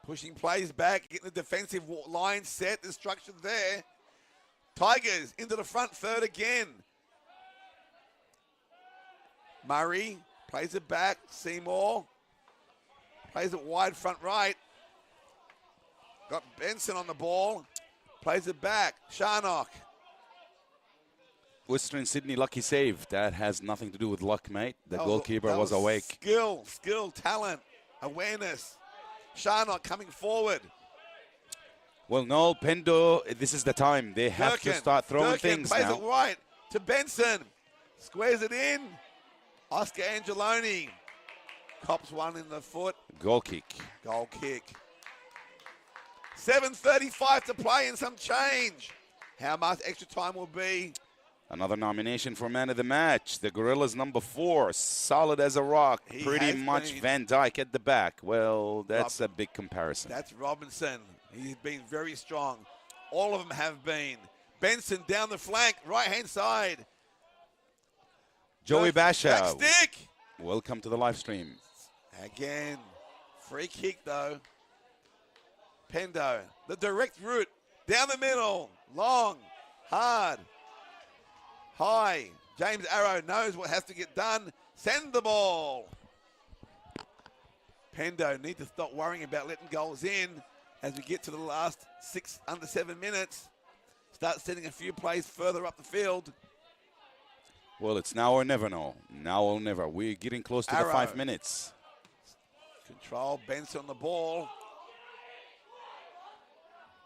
Pushing plays back, getting the defensive line set, the structure there. Tigers into the front third again. Murray plays it back. Seymour plays it wide front right. Got Benson on the ball. Plays it back. Sharnock. Worcester and Sydney lucky save. That has nothing to do with luck, mate. The goalkeeper that was awake. Skill, talent, awareness. Sharnock coming forward. Well, no, Pendle, this is the time. They have to start throwing things plays now. it right to Benson. Squares it in. Oscar Angeloni. Cops one in the foot. Goal kick. Goal kick. 7:35 to play and some change. How much extra time will be? Another nomination for man of the match. The Gorillas number 4, solid as a rock. Pretty much Van Dyke at the back. Well, that's a big comparison. That's Robinson. He's been very strong. All of them have been. Benson down the flank, right-hand side. Joey Basha. Back stick. Welcome to the live stream. Again. Free kick, though. Pendo. The direct route. Down the middle. Long. Hard. High. James Arrow knows what has to get done. Send the ball. Pendo need to stop worrying about letting goals in as we get to the last under 7 minutes. Start sending a few plays further up the field. Well, it's now or never, no. Now or never. We're getting close to the 5 minutes. Control. Benson on the ball.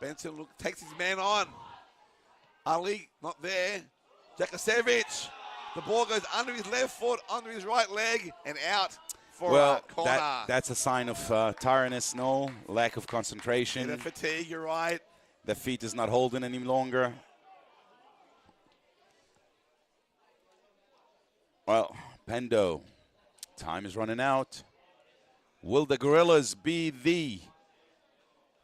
Benson takes his man on. Ali not there. Jakasevich. The ball goes under his left foot, under his right leg, and out for a corner. That's a sign of tiredness, no? Lack of concentration. Bit of fatigue, you're right. The feet is not holding any longer. Well, Pendo, time is running out. Will the Gorillas be the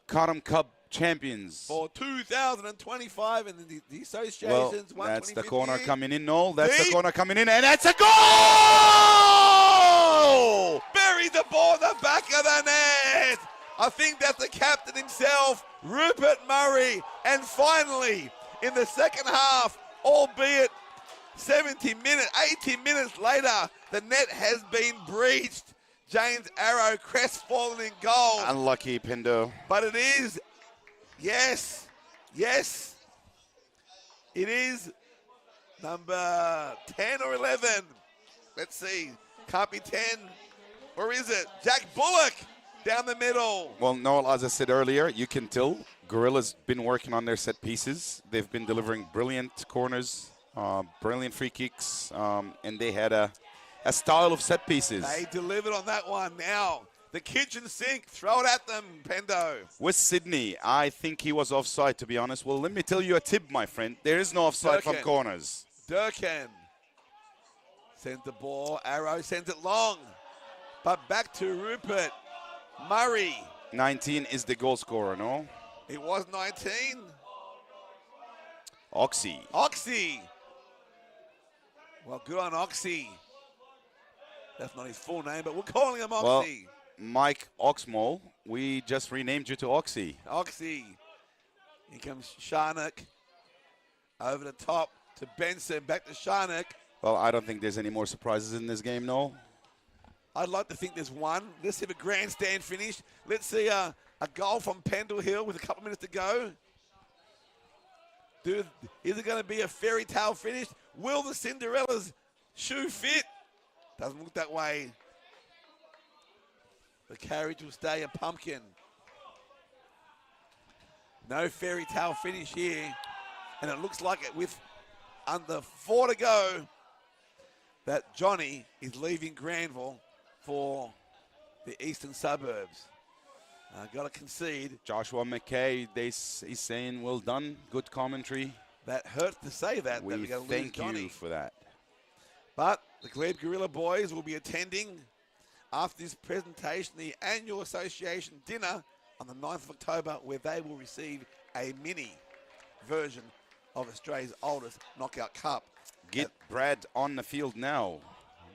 Cottam Cup champions? For 2025 and the association's well, 125th that's the corner year. coming in, no? That's the corner coming in, and that's a goal! Buried the ball in the back of the net. I think that's the captain himself, Rupert Murray. And finally, in the second half, albeit 70 minutes, 80 minutes later, the net has been breached. James Arrow crestfallen in goal. Unlucky, Pendo. But it is, yes, it is number 10 or 11. Let's see, can't be 10. Or is it? Jack Bullock down the middle. Well, Noel, as I said earlier, you can tell Gorilla's been working on their set pieces. They've been delivering brilliant corners, brilliant free kicks, and they had a style of set pieces. They delivered on that one. Now, the kitchen sink, throw it at them, Pendo. With Sydney, I think he was offside, to be honest. Well, let me tell you a tip, my friend. There is no offside from corners. Durkin sends the ball. Arrow sends it long. But back to Rupert. Murray. 19 is the goal scorer, no? It was 19. Oxy. Well, good on Oxy. That's not his full name, but we're calling him Oxy. Well, Mike Oxmole, we just renamed you to Oxy. Oxy. Here comes Sharnock. Over the top to Benson. Back to Sharnock. Well, I don't think there's any more surprises in this game, no? I'd like to think there's one. Let's see a grandstand finish. Let's see a goal from Pendle Hill with a couple minutes to go. Is it going to be a fairy tale finish? Will the Cinderella's shoe fit? Doesn't look that way. The carriage will stay a pumpkin. No fairy tale finish here. And it looks like it with under 4 to go that Johnny is leaving Granville for the eastern suburbs. Got to concede. Joshua McKay, he's saying, well done, good commentary. That hurts to say that. We thank you for that. But the Glebe Gorilla boys will be attending, after this presentation, the annual association dinner on the 9th of October, where they will receive a mini version of Australia's oldest knockout cup. Get Brad on the field now.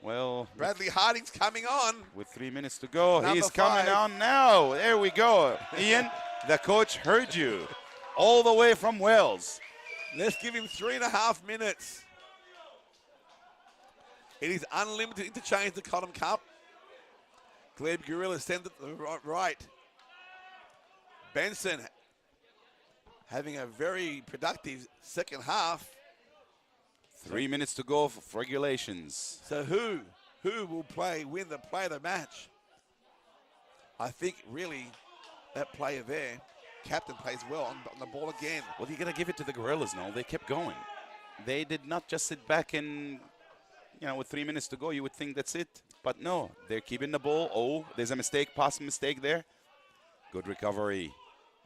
Well, Bradley Harding's coming on. With 3 minutes to go. He's 5. coming on now. There we go. Ian, the coach heard you all the way from Wales. Let's give him 3.5 minutes. It is unlimited interchange, the Cottam Cup. Glebe Gorilla sends it to the right. Benson having a very productive second half. 3 minutes to go for regulations. So who will win the play of the match? I think really that player there, captain, plays well on the ball again. Well, you're going to give it to the Gorillas now. They kept going. They did not just sit back and, with 3 minutes to go, you would think that's it. But no, they're keeping the ball. Oh, there's a mistake, pass mistake there. Good recovery.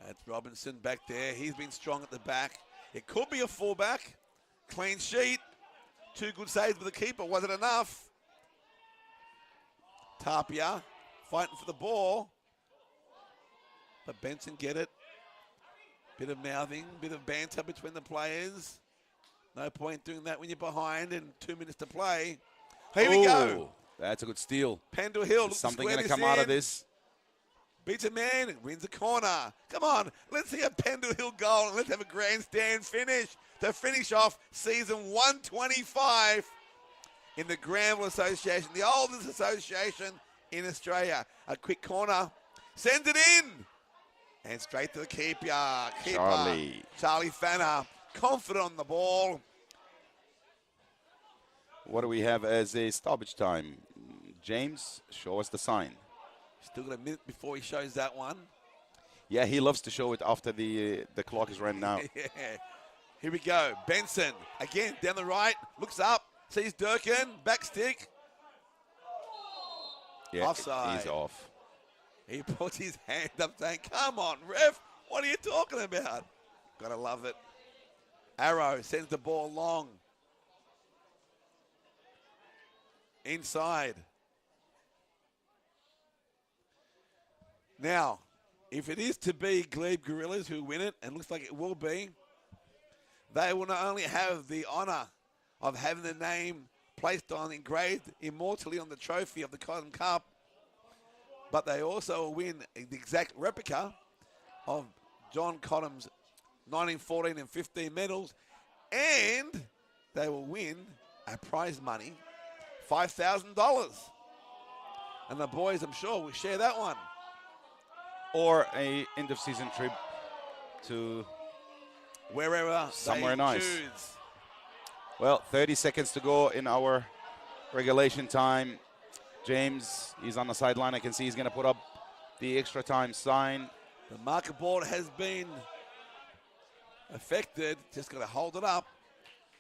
That's Robinson back there. He's been strong at the back. It could be a fullback. Clean sheet. 2 good saves with the keeper. Was it enough? Tapia fighting for the ball. But Benson get it. Bit of mouthing, bit of banter between the players. No point doing that when you're behind and 2 minutes to play. Here we go. That's a good steal. Pendle Hill. Is something going to come out of this? Beats a man and wins a corner. Come on, let's see a Pendle Hill goal and let's have a grandstand finish to finish off season 125 in the Granville Association, the oldest association in Australia. A quick corner, sends it in, and straight to the keeper. Charlie Fanner, confident on the ball. What do we have as a stoppage time? James, show us the sign. Still got a minute before he shows that one. Yeah, he loves to show it after the clock is running out. Yeah. Here we go. Benson, again, down the right, looks up, sees Durkin, back stick. Yeah, offside. He's off. He puts his hand up saying, come on, ref, what are you talking about? Gotta love it. Arrow sends the ball long. Inside. Now, if it is to be Glebe Gorillas who win it, and looks like it will be, they will not only have the honour of having the name placed on, engraved immortally on the trophy of the Cottam Cup, but they also will win the exact replica of John Cottam's 1914 and 15 medals, and they will win a prize money, $5,000. And the boys, I'm sure, will share that one. Or a end of season trip to wherever somewhere they nice. choose. Well, 30 seconds to go in our regulation time. James, he's on the sideline. I can see he's going to put up the extra time sign. The marker board has been affected. Just got to hold it up.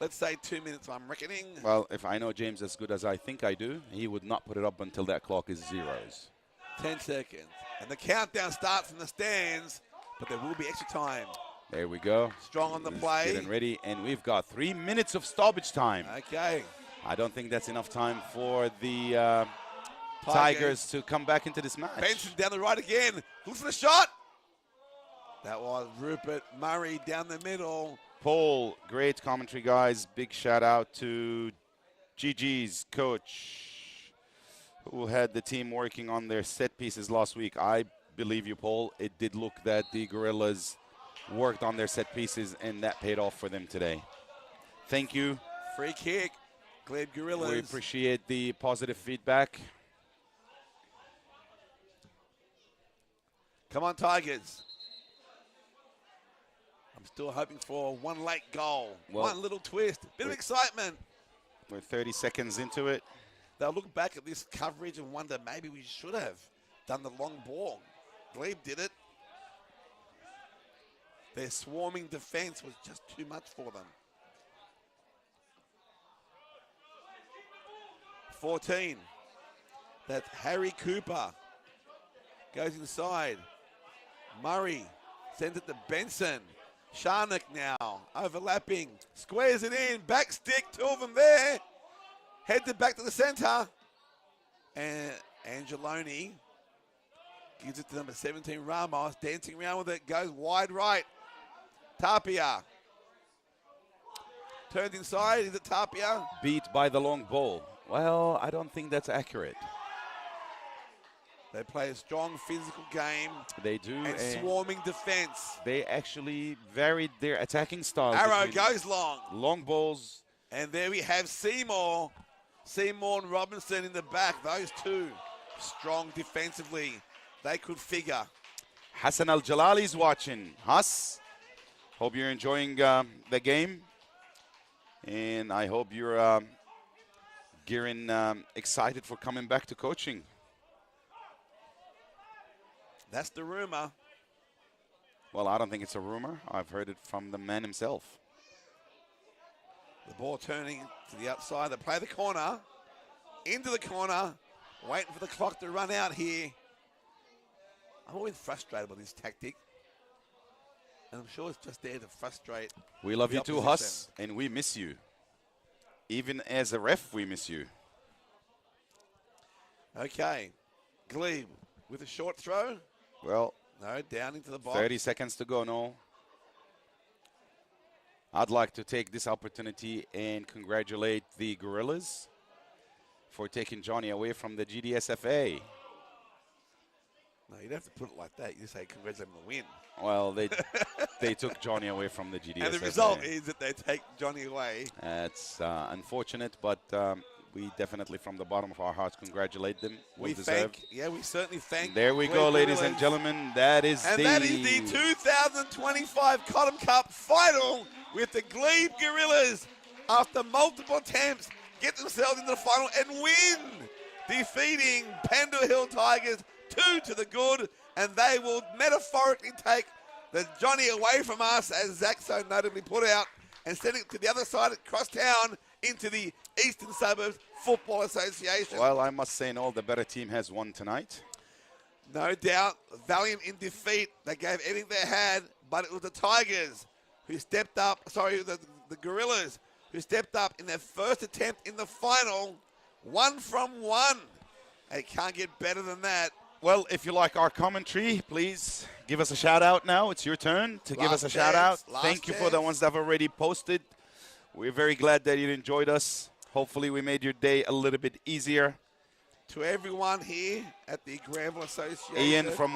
Let's say 2 minutes, I'm reckoning. Well, if I know James as good as I think I do, he would not put it up until that clock is zeros. 10 seconds. And the countdown starts in the stands, but there will be extra time. There we go. Strong on the He's play. getting ready, and we've got 3 minutes of stoppage time. Okay. I don't think that's enough time for the Tigers to come back into this match. Benson down the right again. Looks for the shot. That was Rupert Murray down the middle. Paul, great commentary, guys. Big shout out to GG's coach, who had the team working on their set pieces last week. I believe you, Paul. It did look that the Gorillas worked on their set pieces, and that paid off for them today. Thank you. Free kick. Glebe Gorillas. We appreciate the positive feedback. Come on, Tigers. I'm still hoping for one late goal. Well, one little twist. Bit of excitement. We're 30 seconds into it. They'll look back at this coverage and wonder maybe we should have done the long ball. Glebe did it. Their swarming defense was just too much for them. 14. That's Harry Cooper. Goes inside. Murray sends it to Benson. Sharnock now overlapping. Squares it in. Back stick. 2 of them there. Heads it back to the centre. And Angeloni gives it to number 17, Ramos. Dancing around with it. Goes wide right. Tapia. Turns inside. Is it Tapia? Beat by the long ball. Well, I don't think that's accurate. They play a strong physical game. They do. And swarming defense. They actually varied their attacking style. Arrow goes long. Long balls. And there we have Seymour. Seymour and Robinson in the back. Those two strong defensively. They could figure. Hassan Al-Jalali's watching. Hass, hope you're enjoying the game. And I hope you're gearing excited for coming back to coaching. That's the rumor. Well, I don't think it's a rumor. I've heard it from the man himself. The ball turning to the outside. They play the corner. Into the corner. Waiting for the clock to run out here. I'm always frustrated by this tactic. And I'm sure it's just there to frustrate. We love the you too, opposition. Huss, and we miss you. Even as a ref, we miss you. Okay. Glebe with a short throw. Well, No, down into the box. 30 seconds to go, no. I'd like to take this opportunity and congratulate the Gorillas for taking Johnny away from the GDSFA. No, you don't have to put it like that. You just say congratulate them on the win. Well, they took Johnny away from the GDSFA. And the result is that they take Johnny away. That's unfortunate, but we definitely, from the bottom of our hearts, congratulate them. We deserved. certainly thank. There we Glebe go, ladies and Gorillas. gentlemen. That is And that is the 2025 Cottam Cup final with the Glebe Gorillas, after multiple attempts, get themselves into the final and win, defeating Pendle Hill Tigers 2-good, and they will metaphorically take the Johnny away from us, as Zach so notably put out, and send it to the other side across town into the Eastern Suburbs Football Association. Well, I must say, no, the better team has won tonight. No doubt, valiant in defeat. They gave everything they had, but it was the Tigers who stepped up, the Gorillas who stepped up in their first attempt in the final, 1 from 1. They can't get better than that. Well, if you like our commentary, please give us a shout out now. It's your turn to give us a shout out. Thank you for the ones that have already posted. We're very glad that you enjoyed us. Hopefully we made your day a little bit easier. To everyone here at the Granville Association. Ian from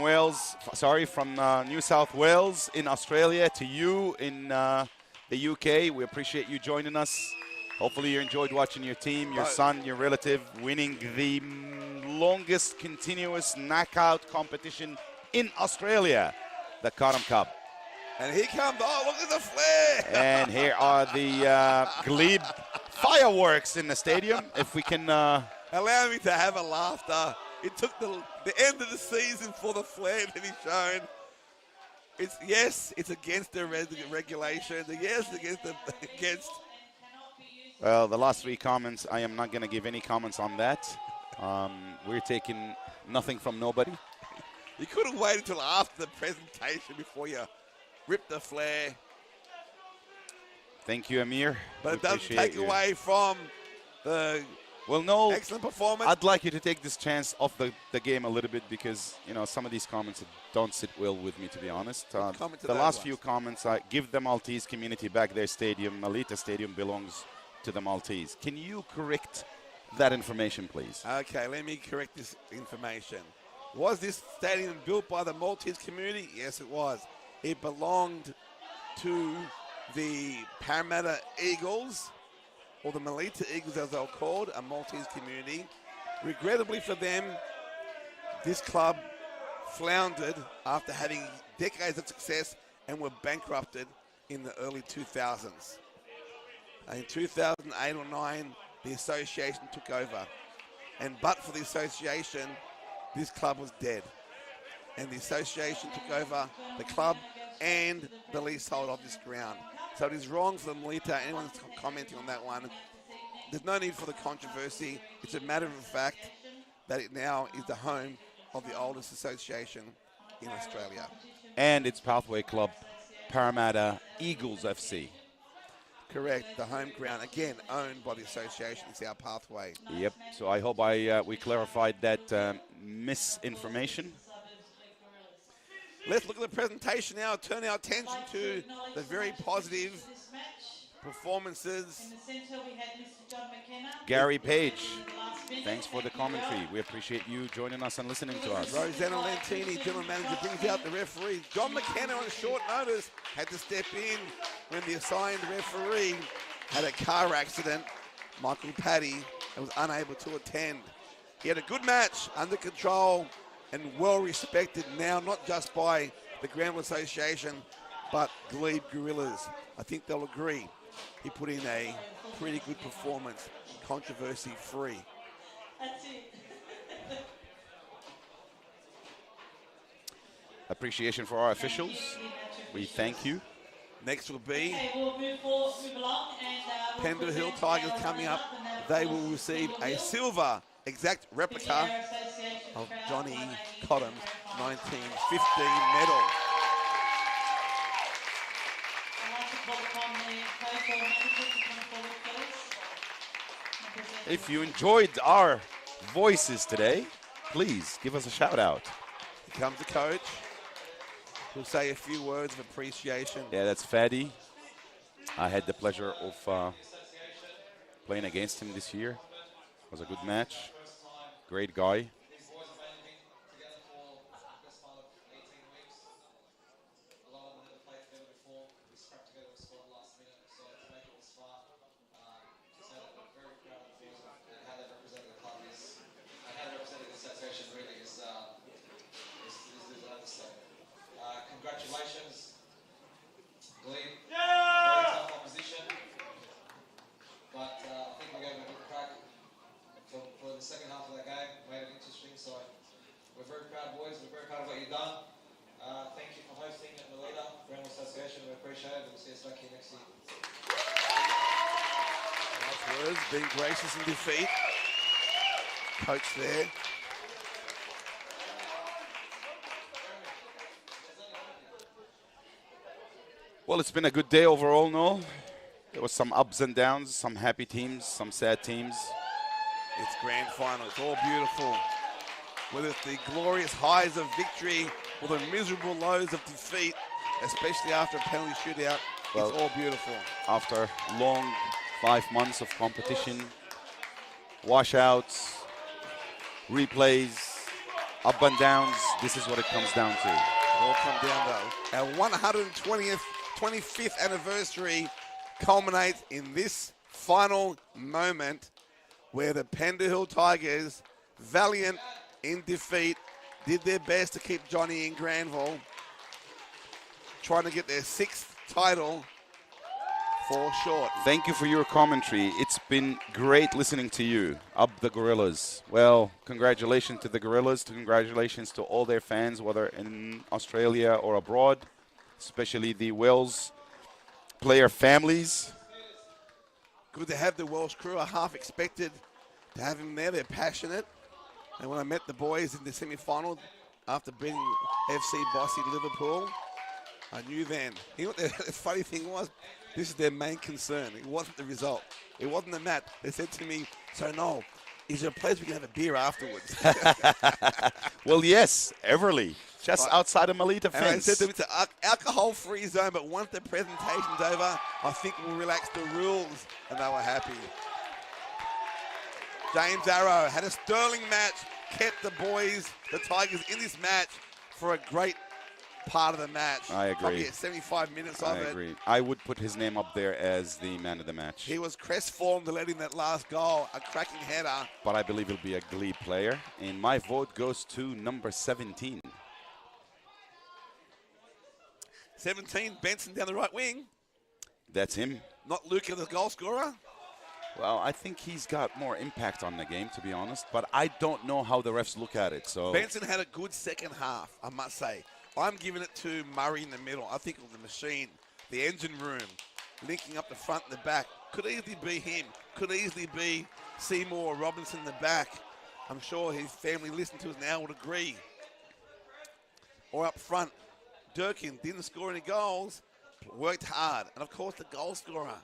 from New South Wales in Australia, to you in the UK. We appreciate you joining us. Hopefully you enjoyed watching your team, your son, your relative winning the longest continuous knockout competition in Australia, the Cottam Cup. And here comes, look at the flare. And here are the Glebe fireworks in the stadium. If we can... Allow me to have a laughter. It took the end of the season for the flare to be shown. It's against the regulations. Yes, against. Well, the last 3 comments, I am not going to give any comments on that. We're taking nothing from nobody. You could have waited until after the presentation before you rip the flare. Thank you, Amir. But it doesn't take away from the excellent performance. I'd like you to take this chance off the game a little bit, because, some of these comments don't sit well with me, to be honest. The last few comments, give the Maltese community back their stadium. Melita Stadium belongs to the Maltese. Can you correct that information, please? Okay, let me correct this information. Was this stadium built by the Maltese community? Yes, it was. It belonged to the Parramatta Eagles, or the Melita Eagles as they're called, a Maltese community. Regrettably for them, this club floundered after having decades of success and were bankrupted in the early 2000s. In 2008 or 9, the association took over. But for the association, this club was dead. And the association took over the club and the leasehold of this ground. So it is wrong for the Melita. Anyone's commenting on that one, there's no need for the controversy. It's a matter of fact that it now is the home of the oldest association in Australia. And its pathway club, Parramatta Eagles FC. Correct, the home ground, again, owned by the association. It's our pathway. Yep, so I hope we clarified that misinformation. Let's look at the presentation now, turn our attention to the very positive performances. Gary Page, thanks for the commentary. We appreciate you joining us and listening to us. Rosanna Lentini, general manager, brings out the referee. John McKenna on short notice had to step in when the assigned referee had a car accident. Michael Paddy was unable to attend. He had a good match, under control, and well respected now, not just by the Granville Association, but Glebe Gorillas. I think they'll agree. he put in a pretty good performance, controversy-free. That's it. Appreciation for our officials. We thank you. Next will be Okay, we'll move along, and we'll Pendle Hill present Tigers our coming up. runners-up, and that, of They course, will receive Pendle a Hill, silver exact which is replica our association of proud Johnny 180 Cottam's grand 1915 medal. I'd like to call upon the coach or manager to come forward, please. and present If your you enjoyed our voices today, please give us a shout out. Here comes the coach. He'll say a few words of appreciation. Yeah, that's Faddy. I had the pleasure of playing against him this year. It was a good match. Great guy. Congratulations, Glebe. Very tough opposition, but I think we gave it a good crack for the second half of that game. Made it interesting, so we're very proud, boys. We're very proud of what you've done. Thank you for hosting at Melita, Grand Association. We appreciate it. We'll see us back here next year. Last words, being gracious in defeat. Coach there. Well, it's been a good day overall, Noel. There was some ups and downs, some happy teams, some sad teams. It's grand final. It's all beautiful. Whether it's the glorious highs of victory or the miserable lows of defeat, especially after a penalty shootout, Well, it's all beautiful. After long 5 months of competition, washouts, replays, up and downs, this is what it comes down to. It all come down though. Our 125th anniversary culminates in this final moment where the Pendle Hill Tigers, valiant in defeat, did their best to keep Johnny in Granville, trying to get their 6th title, fall short. Thank you for your commentary. It's been great listening to you. Up the Gorillas. Well, congratulations to the Gorillas. Congratulations to all their fans, whether in Australia or abroad, especially the Wells player families. Good to have the Welsh crew. I half expected to have him there. They're passionate. And when I met the boys in the semi-final after beating FC Bossy Liverpool, I knew then. You know what the funny thing was? This is their main concern. It wasn't the result. It wasn't the match. They said to me, so Noel, is there a place we can have a beer afterwards? Well, yes, Everly, just outside of Melita And I fence. said to them, it's an alcohol-free zone, but once the presentation's over, I think we'll relax the rules. And they were happy. James Arrow had a sterling match, kept the boys, the Tigers, in this match for a great part of the match. I agree. Probably 75 minutes of I it. agree. I would put his name up there as the man of the match. He was crestfallen to let in that last goal, a cracking header. But I believe he'll be a Glebe player. And my vote goes to number 17. 17, Benson down the right wing. That's him. Not Luca, the goal scorer. Well, I think he's got more impact on the game, to be honest. But I don't know how the refs look at it. So Benson had a good second half, I must say. I'm giving it to Murray in the middle. I think of the machine, the engine room, linking up the front and the back. Could easily be him. Could easily be Seymour or Robinson in the back. I'm sure his family listening to us now would agree. Or up front, Durkin didn't score any goals, worked hard. And of course, the goal scorer.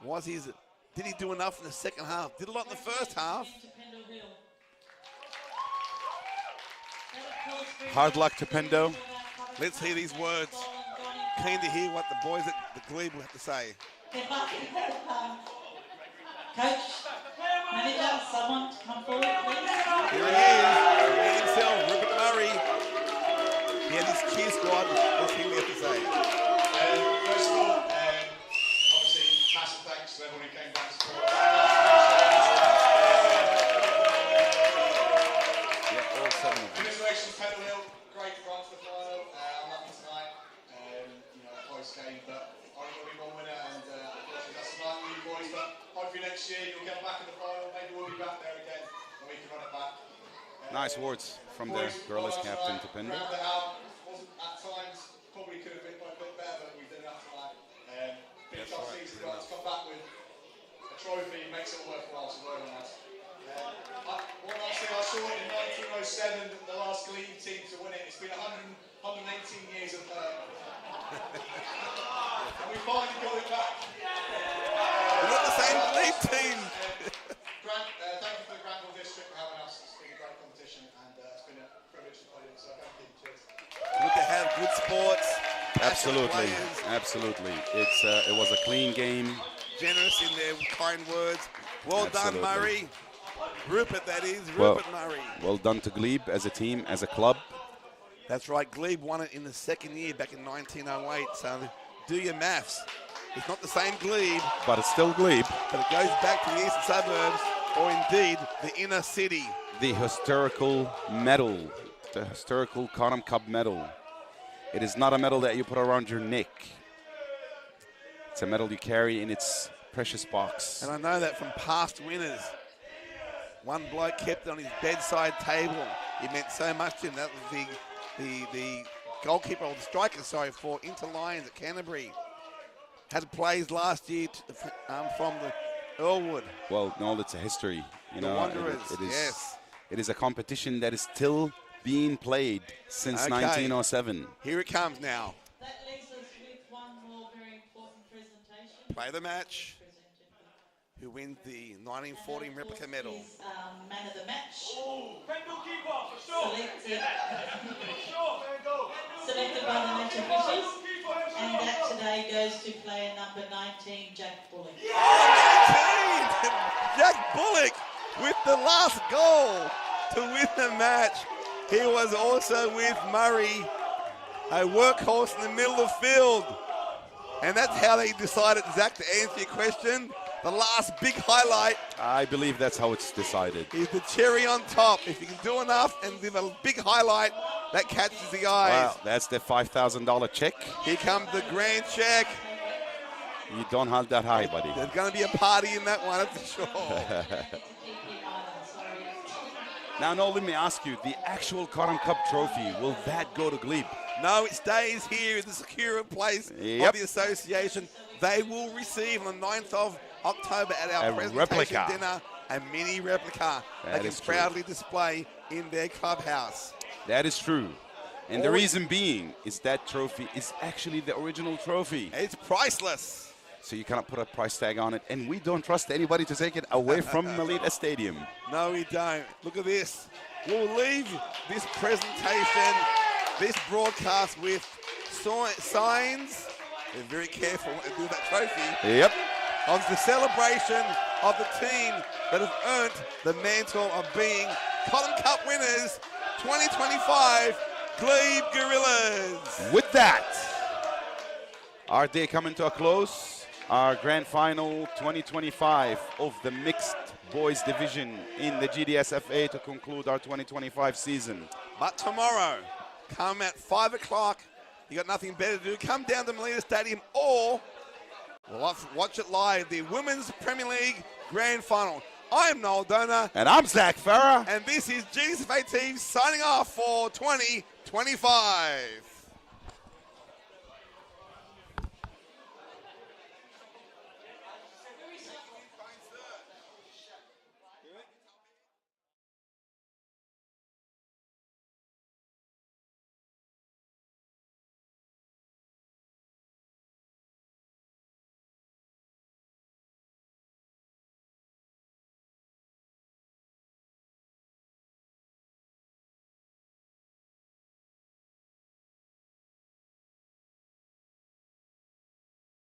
Did he do enough in the second half? Did a lot in the first half. hard luck to Pendo. Let's hear these words. Keen to hear what the boys at the Glebe will have to say. Coach, manager, someone to come forward, please. Here he is, the man himself, Rupert Murray. He had his cheer squad. Let's hear what he has to say. First of all, obviously, massive thanks to everyone who came back to support. Yeah, all 7 of them. Congratulations, Pendle Hill. Great run to the final. I'm lucky tonight. Close game, but only got to be one winner, and next year you'll get back in the final. Maybe we'll be back there again and we can run it back. Nice words from the girls captain to Pendle. Round it out. Wasn't at times, probably could have been a bit better, but we did enough tonight. Big tough season, guys. Come back with a trophy makes it all worthwhile, so well done, lads. One last thing, I saw it in 1907, the last Glebe team to win it. It's been 118 years of and we finally got it back. We're not the same Glebe team. Thank you for the Granville District for having us. It's been a great competition and it's been a privilege to play with, so thank you. Cheers. Good to have good sports. Absolutely, absolutely. It was a clean game. Generous in their kind words. Well done, Murray. Rupert, that is. Rupert Murray. Well done to Glebe as a team, as a club. That's right. Glebe won it in the second year back in 1908. So do your maths. It's not the same Glebe. But it's still Glebe. But it goes back to the eastern suburbs, or indeed the inner city. The historical medal, the historical Cottam Cup medal. It is not a medal that you put around your neck. It's a medal you carry in its precious box. And I know that from past winners. One bloke kept it on his bedside table. It meant so much to him. That was the goalkeeper, or the striker, sorry, for Inter Lions at Canterbury. Had plays last year from the Earlwood. Well, no, it's a history. You The know, Wanderers, yes. It is a competition that is still being played since 1907. Here it comes now. That leaves us with one more very important presentation. Play the match. Who wins the 1914 replica medal? Is, man of the match. Pendle kickoff, for sure. Selected by the match officials. And that today goes to player number 19, Jack Bullock. Oh, 19! Jack Bullock with the last goal to win the match. He was also with Murray, a workhorse in the middle of the field. And that's how they decided, Zach, to answer your question. The last big highlight. I believe that's how it's decided. Is the cherry on top. If you can do enough and give a big highlight, that catches the eyes. Wow, that's the $5,000 check. Here comes the grand check. You don't hold that high, buddy. There's going to be a party in that one, that's for sure. Now, let me ask you, the actual Cottam Cup trophy, will that go to Glebe? No, it stays here in the secure place of the association. They will receive on the 9th of October at our presentation dinner a mini replica they can proudly display in their clubhouse. That is true. And the reason being is that trophy is actually the original trophy. It's priceless. So you cannot put a price tag on it, and we don't trust anybody to take it away from Melita Stadium. No, we don't. Look at this. We'll leave this presentation, this broadcast with signs. They're very careful what they do with that trophy. Yep. Of the celebration of the team that have earned the mantle of being Cottam Cup winners 2025 Glebe Gorillas. With that, our day coming to a close. Our grand final 2025 of the mixed boys division in the GDSFA to conclude our 2025 season. But tomorrow, come at 5 o'clock. You got nothing better to do. Come down to Melita Stadium or watch it live. The Women's Premier League Grand Final. I'm Noel Donor. And I'm Zach Farah. And this is GDSFA TV signing off for 2025.